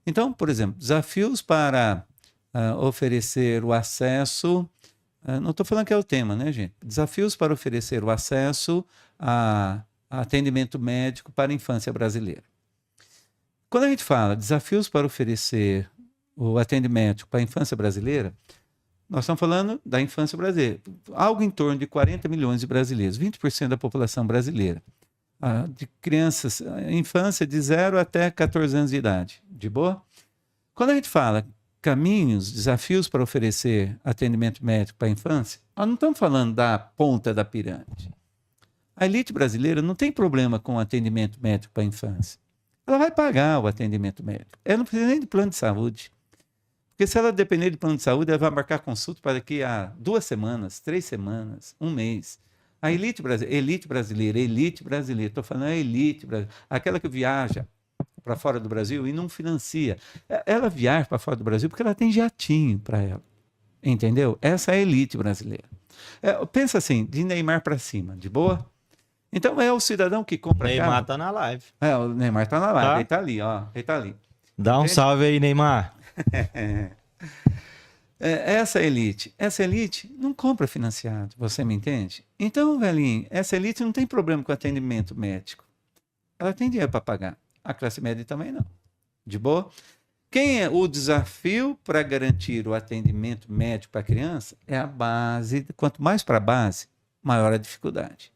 Então, por exemplo, desafios para oferecer o acesso... não estou falando que é o tema, né, gente? Desafios para oferecer o acesso a atendimento médico para a infância brasileira. Quando a gente fala desafios para oferecer o atendimento para a infância brasileira, nós estamos falando da infância brasileira. Algo em torno de 40 milhões de brasileiros, 20% da população brasileira. De crianças, infância de 0 até 14 anos de idade. De boa? Quando a gente fala caminhos, desafios para oferecer atendimento médico para a infância, nós não estamos falando da ponta da pirâmide. A elite brasileira não tem problema com o atendimento médico para a infância. Ela vai pagar o atendimento médico. Ela não precisa nem de plano de saúde. Porque se ela depender de plano de saúde, ela vai marcar consulta para daqui a 2 semanas, 3 semanas, 1 mês. A elite brasileira, estou falando a elite brasileira, aquela que viaja para fora do Brasil e não financia. Ela viaja para fora do Brasil porque ela tem jatinho para ela. Entendeu? Essa é a elite brasileira. Pensa assim, de Neymar para cima, de boa? Então é o cidadão que compra carro. Neymar tá na live. O Neymar tá na live, Tá. ele tá ali, ó. Ele tá ali. Dá um Entende? salve aí, Neymar. Essa elite não compra financiado, você me entende? Então, velhinho, essa elite não tem problema com atendimento médico. Ela tem dinheiro para pagar. A classe média também não. De boa? Quem é o desafio para garantir o atendimento médico para a criança? É a base. Quanto mais para a base, maior a dificuldade.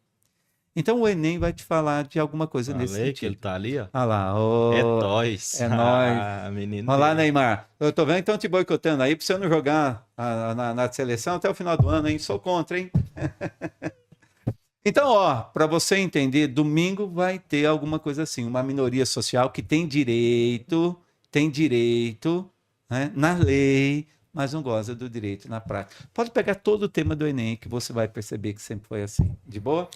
Então o Enem vai te falar de alguma coisa nesse sentido. Que ele tá ali, ó. Olha lá. É nóis. É nóis. Menino. Olha lá, Neymar. Eu tô vendo, então te boicotando aí para você não jogar na seleção até o final do ano, hein? Sou contra, hein? Então, ó, para você entender, domingo vai ter alguma coisa assim, uma minoria social que tem direito, né, na lei, mas não goza do direito na prática. Pode pegar todo o tema do Enem que você vai perceber que sempre foi assim. De boa?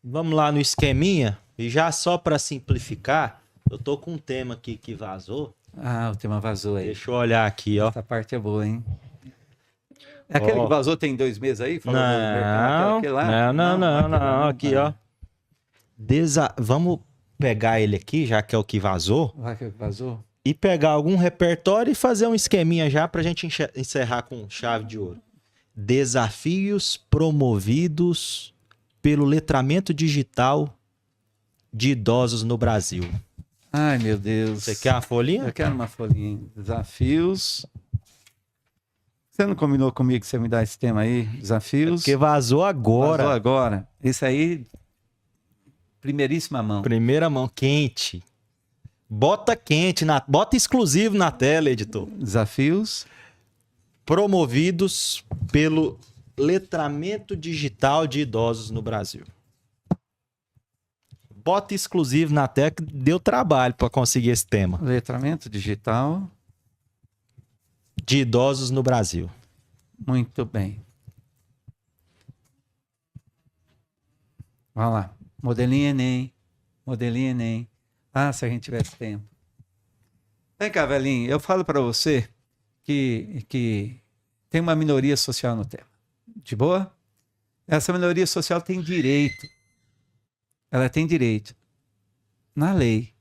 Vamos lá no esqueminha. E já só para simplificar, eu tô com um tema aqui que vazou. Ah, o tema vazou aí. Deixa eu olhar aqui, ó. Essa parte é boa, hein? É aquele que vazou tem 2 meses aí? Falou do mercado, aquele lá? Não. Aqui, ó. Vamos pegar ele aqui, já que é o que vazou. Vai que vazou? E pegar algum repertório e fazer um esqueminha já pra gente encerrar com chave de ouro. Desafios promovidos pelo letramento digital de idosos no Brasil. Ai, meu Deus. Você quer uma folhinha? Eu quero uma folhinha. Desafios. Você não combinou comigo que você me dá esse tema aí? Desafios. Porque vazou agora. Vazou agora. Esse aí, primeiríssima mão. Primeira mão, quente. Bota quente, bota exclusivo na tela, editor. Desafios promovidos pelo letramento digital de idosos no Brasil. Bota exclusivo na tela que deu trabalho para conseguir esse tema. Letramento digital de idosos no Brasil. Muito bem. Vamos lá. Modelinho Enem. Ah, se a gente tivesse tempo. Vem cá, velhinho. Eu falo para você que tem uma minoria social no tema. De boa? Essa minoria social tem direito. Ela tem direito na lei.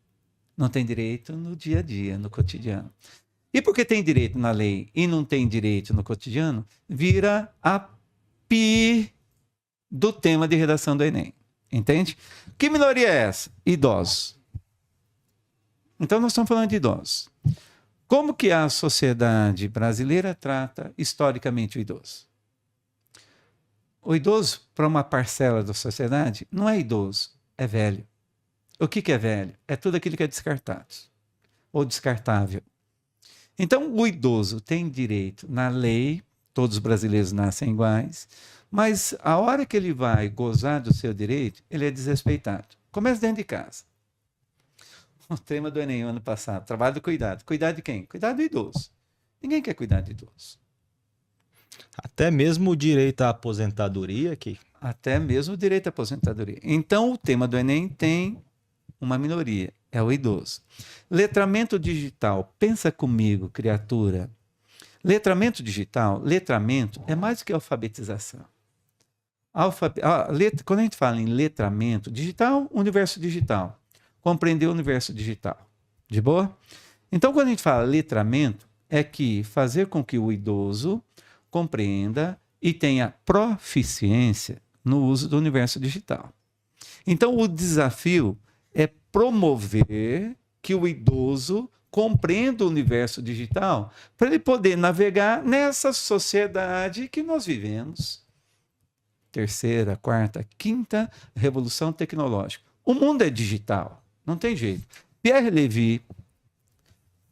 Não tem direito no dia a dia, no cotidiano. E porque tem direito na lei e não tem direito no cotidiano, vira a pi do tema de redação do Enem. Entende? Que minoria é essa? Idosos. Então nós estamos falando de idosos. Como que a sociedade brasileira trata historicamente o idoso? O idoso, para uma parcela da sociedade, não é idoso, é velho. O que é velho? É tudo aquilo que é descartado ou descartável. Então, o idoso tem direito na lei, todos os brasileiros nascem iguais, mas a hora que ele vai gozar do seu direito, ele é desrespeitado. Começa dentro de casa. O tema do Enem ano passado, trabalho do cuidado. Cuidar de quem? Cuidar do idoso. Ninguém quer cuidar de idoso. Até mesmo o direito à aposentadoria aqui. Até mesmo o direito à aposentadoria. Então, o tema do Enem tem uma minoria, é o idoso. Letramento digital, pensa comigo, criatura. Letramento digital, letramento é mais do que alfabetização. Quando a gente fala em letramento digital, universo digital. Compreender o universo digital. De boa? Então, quando a gente fala letramento, é que fazer com que o idoso compreenda e tenha proficiência no uso do universo digital. Então, o desafio é promover que o idoso compreenda o universo digital para ele poder navegar nessa sociedade que nós vivemos. 3ª, 4ª, 5ª revolução tecnológica. O mundo é digital, não tem jeito. Pierre Levy,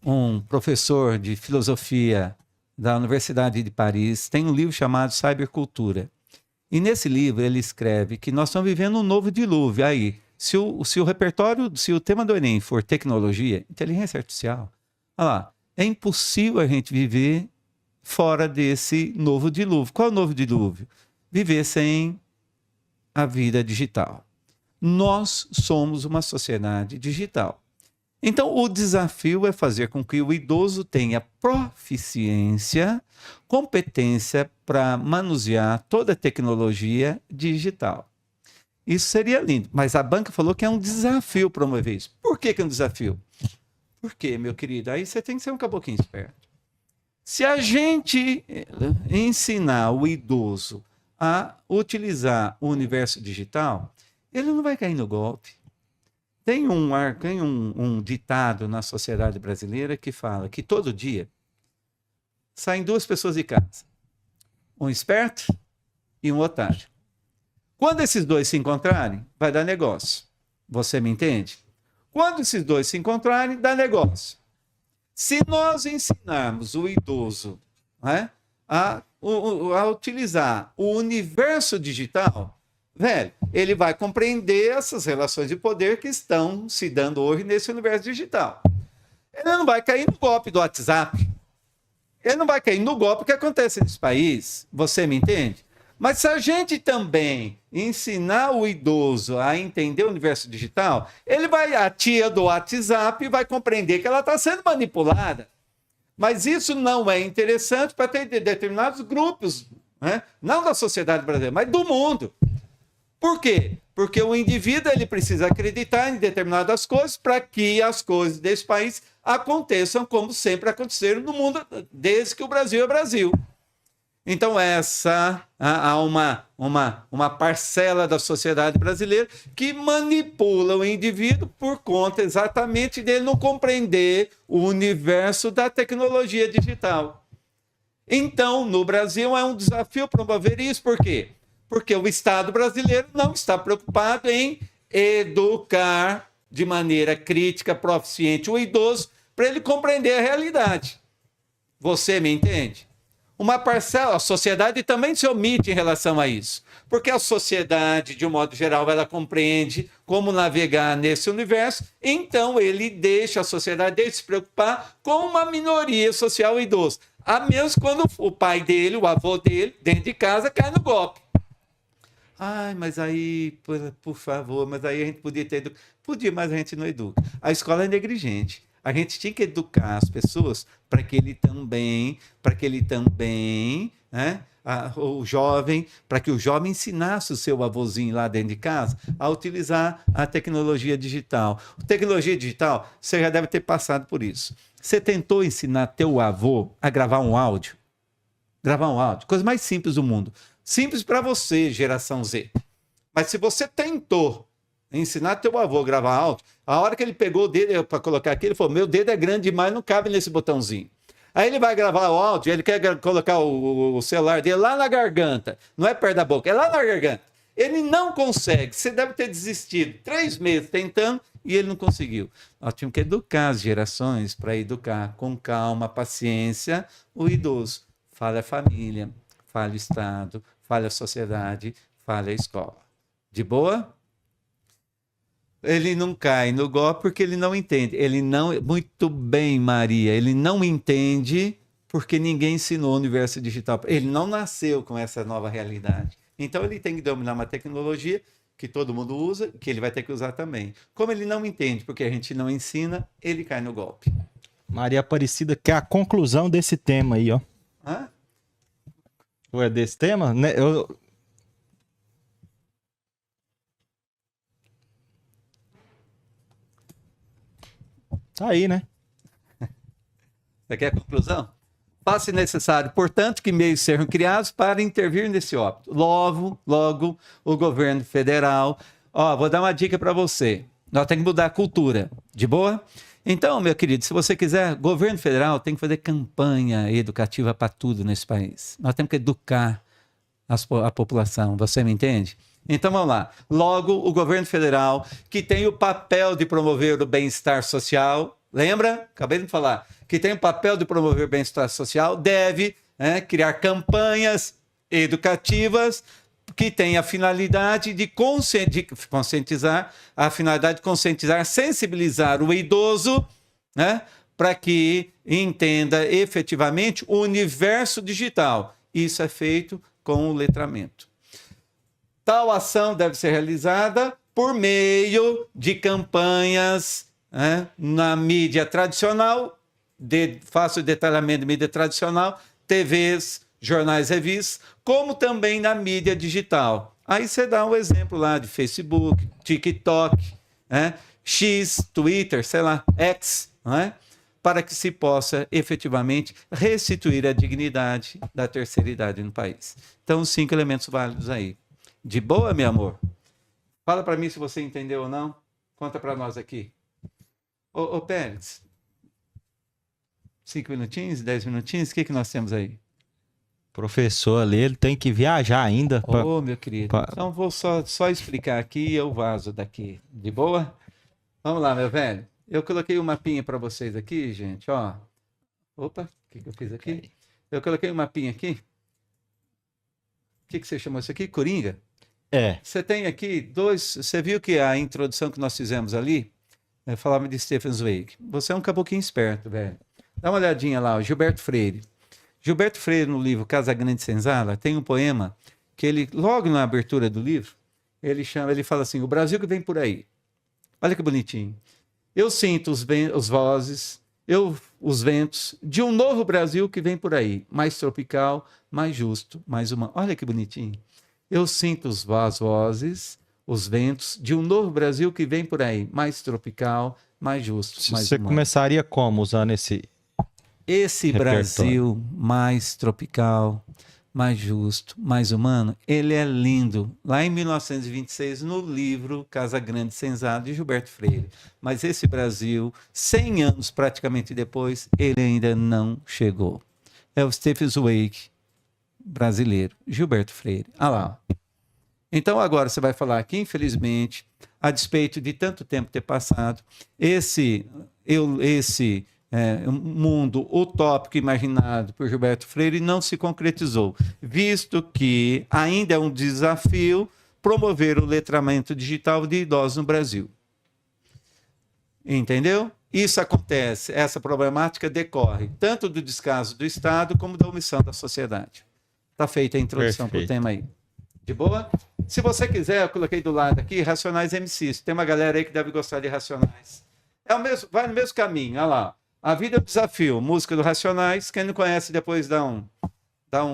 um professor de filosofia da Universidade de Paris, tem um livro chamado Cybercultura. E nesse livro ele escreve que nós estamos vivendo um novo dilúvio. Aí, se o repertório, se o tema do Enem for tecnologia, inteligência artificial, olha lá, é impossível a gente viver fora desse novo dilúvio. Qual é o novo dilúvio? Viver sem a vida digital. Nós somos uma sociedade digital. Então, o desafio é fazer com que o idoso tenha proficiência, competência para manusear toda a tecnologia digital. Isso seria lindo, mas a banca falou que é um desafio promover isso. Por que é um desafio? Porque, meu querido, aí você tem que ser um caboclinho esperto. Se a gente ensinar o idoso a utilizar o universo digital, ele não vai cair no golpe. Tem um ditado na sociedade brasileira que fala que todo dia saem duas pessoas de casa. Um esperto e um otário. Quando esses dois se encontrarem, vai dar negócio. Você me entende? Quando esses dois se encontrarem, dá negócio. Se nós ensinarmos o idoso, né, a utilizar o universo digital, velho, ele vai compreender essas relações de poder que estão se dando hoje nesse universo digital. Ele não vai cair no golpe do WhatsApp. Ele não vai cair no golpe que acontece nesse país. Você me entende? Mas se a gente também ensinar o idoso a entender o universo digital, a tia do WhatsApp vai compreender que ela está sendo manipulada. Mas isso não é interessante para ter determinados grupos, né? Não da sociedade brasileira, mas do mundo. Por quê? Porque o indivíduo ele precisa acreditar em determinadas coisas para que as coisas desse país aconteçam como sempre aconteceram no mundo, desde que o Brasil é Brasil. Então, há uma parcela da sociedade brasileira que manipula o indivíduo por conta exatamente dele não compreender o universo da tecnologia digital. Então, no Brasil, é um desafio promover isso. Por quê? Porque o Estado brasileiro não está preocupado em educar de maneira crítica, proficiente o idoso para ele compreender a realidade. Você me entende? Uma parcela, a sociedade também se omite em relação a isso. Porque a sociedade, de um modo geral, ela compreende como navegar nesse universo, então ele deixa a sociedade dele se preocupar com uma minoria social idosa. A menos quando o pai dele, o avô dele, dentro de casa, cai no golpe. Ai, mas aí, por favor, mas aí a gente podia ter educado. Podia, mas a gente não educa. A escola é negligente. A gente tinha que educar as pessoas para que ele também, né, o jovem, para que o jovem ensinasse o seu avôzinho lá dentro de casa a utilizar a tecnologia digital. Tecnologia digital, você já deve ter passado por isso. Você tentou ensinar teu avô a gravar um áudio? Gravar um áudio, coisa mais simples do mundo. Simples para você, geração Z. Mas se você tentou ensinar teu avô a gravar áudio, a hora que ele pegou o dedo para colocar aqui, ele falou, meu dedo é grande demais, não cabe nesse botãozinho. Aí ele vai gravar o áudio, ele quer colocar o celular dele lá na garganta, não é perto da boca, é lá na garganta. Ele não consegue, você deve ter desistido 3 meses tentando e ele não conseguiu. Nós tínhamos que educar as gerações para educar com calma, paciência, o idoso. Fala a família, fala o Estado, fala a sociedade, fala a escola. De boa? Ele não cai no golpe porque ele não entende. Ele não. Muito bem, Maria. Ele não entende porque ninguém ensinou o universo digital. Ele não nasceu com essa nova realidade. Então ele tem que dominar uma tecnologia que todo mundo usa, que ele vai ter que usar também. Como ele não entende porque a gente não ensina, ele cai no golpe. Maria Aparecida, que é a conclusão desse tema aí, ó. Hã? Ou é desse tema? Né? Tá aí, né? Você quer a conclusão? Faça necessário, portanto, que meios sejam criados para intervir nesse óbito. Logo, o governo federal... vou dar uma dica para você. Nós temos que mudar a cultura. De boa? Então, meu querido, se você quiser, governo federal tem que fazer campanha educativa para tudo nesse país. Nós temos que educar a população. Você me entende? Então, vamos lá. Logo, o governo federal, que tem o papel de promover o bem-estar social, lembra? Acabei de falar. Que tem o papel de promover o bem-estar social, deve criar campanhas educativas que tem a finalidade de conscientizar, a finalidade de conscientizar, sensibilizar o idoso, né, para que entenda efetivamente o universo digital. Isso é feito com o letramento. Tal ação deve ser realizada por meio de campanhas, né, na mídia tradicional, faço o detalhamento de mídia tradicional, TVs, jornais, revistas, como também na mídia digital. Aí você dá um exemplo lá de Facebook, TikTok, né, X, Twitter, sei lá, X, não é? Para que se possa efetivamente restituir a dignidade da terceira idade no país. Então, 5 elementos válidos aí. De boa, meu amor? Fala para mim se você entendeu ou não. Conta para nós aqui. Ô Pérez, 5 minutinhos, 10 minutinhos, o que nós temos aí? Professor ali, ele tem que viajar ainda. Ô, meu querido, então vou só explicar aqui e eu vazo daqui. De boa? Vamos lá, meu velho. Eu coloquei um mapinha para vocês aqui, gente, ó. Opa, o que eu fiz aqui? Eu coloquei um mapinha aqui. O que você chamou isso aqui? Coringa? É. Você tem aqui dois... Você viu que a introdução que nós fizemos ali falava de Stefan Zweig. Você é um caboclinho esperto, velho. Dá uma olhadinha lá, o Gilberto Freire. Gilberto Freire, no livro Casa Grande Senzala, tem um poema que ele, logo na abertura do livro, ele fala assim, o Brasil que vem por aí. Olha que bonitinho. Eu sinto os vozes, os ventos de um novo Brasil que vem por aí, mais tropical, mais justo, mais humano. Olha que bonitinho. Eu sinto as vozes, os ventos de um novo Brasil que vem por aí, mais tropical, mais justo, mais humano. Você começaria como usando esse Brasil mais tropical, mais justo, mais humano, ele é lindo. Lá em 1926, no livro Casa Grande Senzala, de Gilberto Freire. Mas esse Brasil, 100 anos praticamente depois, ele ainda não chegou. É o Stefan Zweig brasileiro, Gilberto Freire. Ah lá. Então agora você vai falar que, infelizmente, a despeito de tanto tempo ter passado, esse mundo utópico imaginado por Gilberto Freire não se concretizou, visto que ainda é um desafio promover o letramento digital de idosos no Brasil. Entendeu? Isso acontece, essa problemática decorre tanto do descaso do Estado como da omissão da sociedade. Está feita a introdução para o tema aí. De boa? Se você quiser, eu coloquei do lado aqui, Racionais MCs. Tem uma galera aí que deve gostar de Racionais. Vai no mesmo caminho, olha lá. A Vida é um Desafio, música do Racionais. Quem não conhece, depois dá um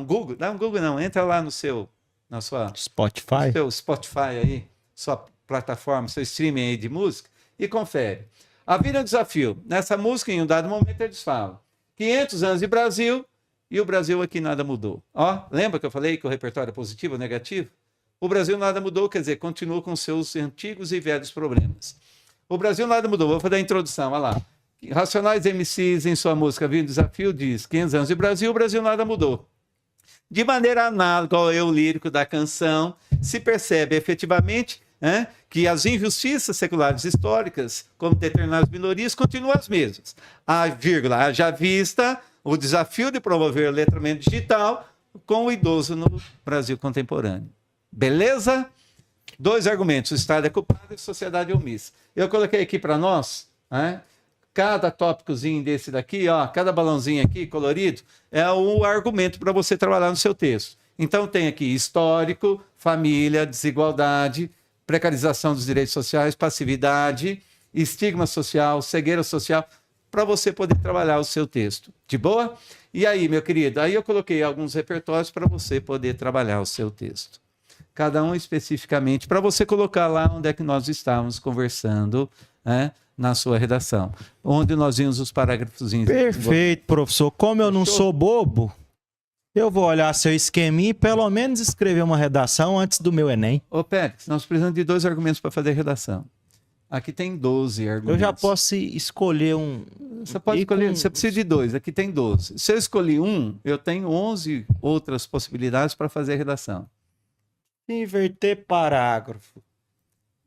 Google. Dá um Google não, entra lá no seu Spotify aí, sua plataforma, seu streaming aí de música e confere. A Vida é um Desafio. Nessa música, em um dado momento, eles falam 500 anos de Brasil e o Brasil aqui nada mudou. Ó, lembra que eu falei que o repertório é positivo ou negativo? O Brasil nada mudou, quer dizer, continua com seus antigos e velhos problemas. O Brasil nada mudou. Vou fazer a introdução, olha lá. Racionais MCs, em sua música Vida e Desafio, diz 500 anos de Brasil, o Brasil nada mudou. De maneira análoga ao eu lírico da canção, se percebe efetivamente que as injustiças seculares históricas, como determinadas minorias, continuam as mesmas. Haja vista o desafio de promover o letramento digital com o idoso no Brasil contemporâneo. Beleza? 2 argumentos, o Estado é culpado e a sociedade é omissa. Eu coloquei aqui para nós, cada tópicozinho desse daqui, ó, cada balãozinho aqui colorido, é um argumento para você trabalhar no seu texto. Então tem aqui histórico, família, desigualdade, precarização dos direitos sociais, passividade, estigma social, cegueira social, para você poder trabalhar o seu texto. De boa? E aí, meu querido, aí eu coloquei alguns repertórios para você poder trabalhar o seu texto. Cada um especificamente, para você colocar lá onde é que nós estávamos conversando, na sua redação, onde nós vimos os parágrafos. Perfeito, professor. Como eu não sou bobo, eu vou olhar seu esqueminha e pelo menos escrever uma redação antes do meu Enem. Ô, Pérez, nós precisamos de 2 argumentos para fazer a redação. Aqui tem 12 argumentos. Eu já posso escolher um... Você pode escolher, você precisa de 2, aqui tem 12. Se eu escolhi um, eu tenho 11 outras possibilidades para fazer a redação. Inverter parágrafo.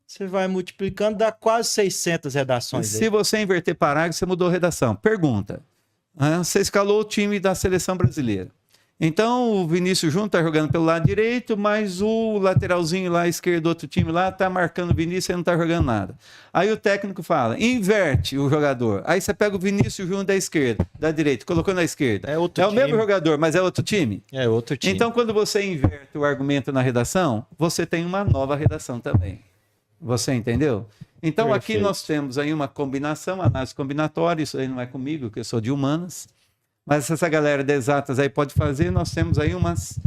Você vai multiplicando, dá quase 600 redações. Se você inverter parágrafo, você mudou a redação. Pergunta. Você escalou o time da seleção brasileira. Então o Vinícius Júnior está jogando pelo lado direito, mas o lateralzinho lá esquerdo do outro time lá está marcando o Vinícius e não está jogando nada. Aí o técnico fala, inverte o jogador. Aí você pega o Vinícius Júnior da esquerda, da direita, colocou na esquerda. É outro o time. mesmo jogador, mas é outro time? É outro time. Então quando você inverte o argumento na redação, você tem uma nova redação também. Você entendeu? Então aqui Perfeito. nós temos aí uma combinação, análise combinatória, isso aí não é comigo, que eu sou de humanas. Mas essa galera de exatas aí pode fazer, nós temos aí umas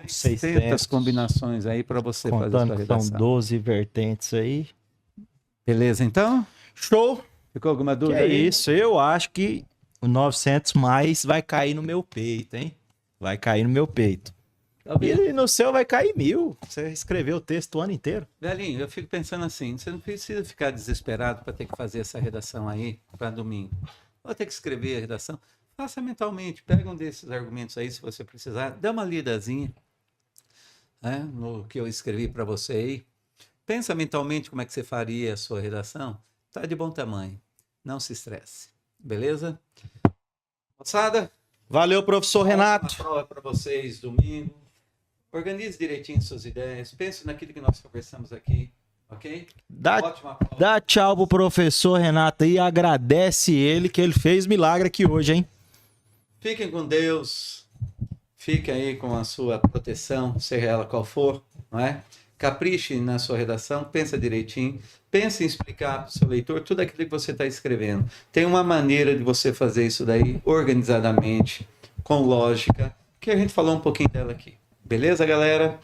600 combinações aí para você fazer a sua Contando que são redação. 12 vertentes aí. Beleza, então? Show! Ficou alguma Que dúvida é aí? isso, eu acho que o 900 mais vai cair no meu peito, hein? Vai cair no meu peito. E no seu vai cair 1000. Você escreveu o texto o ano inteiro. Velhinho, eu fico pensando assim, você não precisa ficar desesperado para ter que fazer essa redação aí para domingo. Vou ter que escrever a redação. Faça mentalmente, pega um desses argumentos aí, se você precisar, dá uma lidazinha, né, no que eu escrevi para você aí. Pensa mentalmente como é que você faria a sua redação. Tá de bom tamanho, não se estresse, beleza? Moçada, Valeu, professor Renato. uma prova para vocês domingo. Organize direitinho suas ideias, pense naquilo que nós conversamos aqui, ok? Ótima prova. Dá tchau pro professor Renato aí e agradece ele que ele fez milagre aqui hoje, hein? Fiquem com Deus, fiquem aí com a sua proteção, seja ela qual for, não é? Capriche na sua redação, pensa direitinho, pense em explicar para o seu leitor tudo aquilo que você está escrevendo. Tem uma maneira de você fazer isso daí organizadamente, com lógica, que a gente falou um pouquinho dela aqui. Beleza, galera?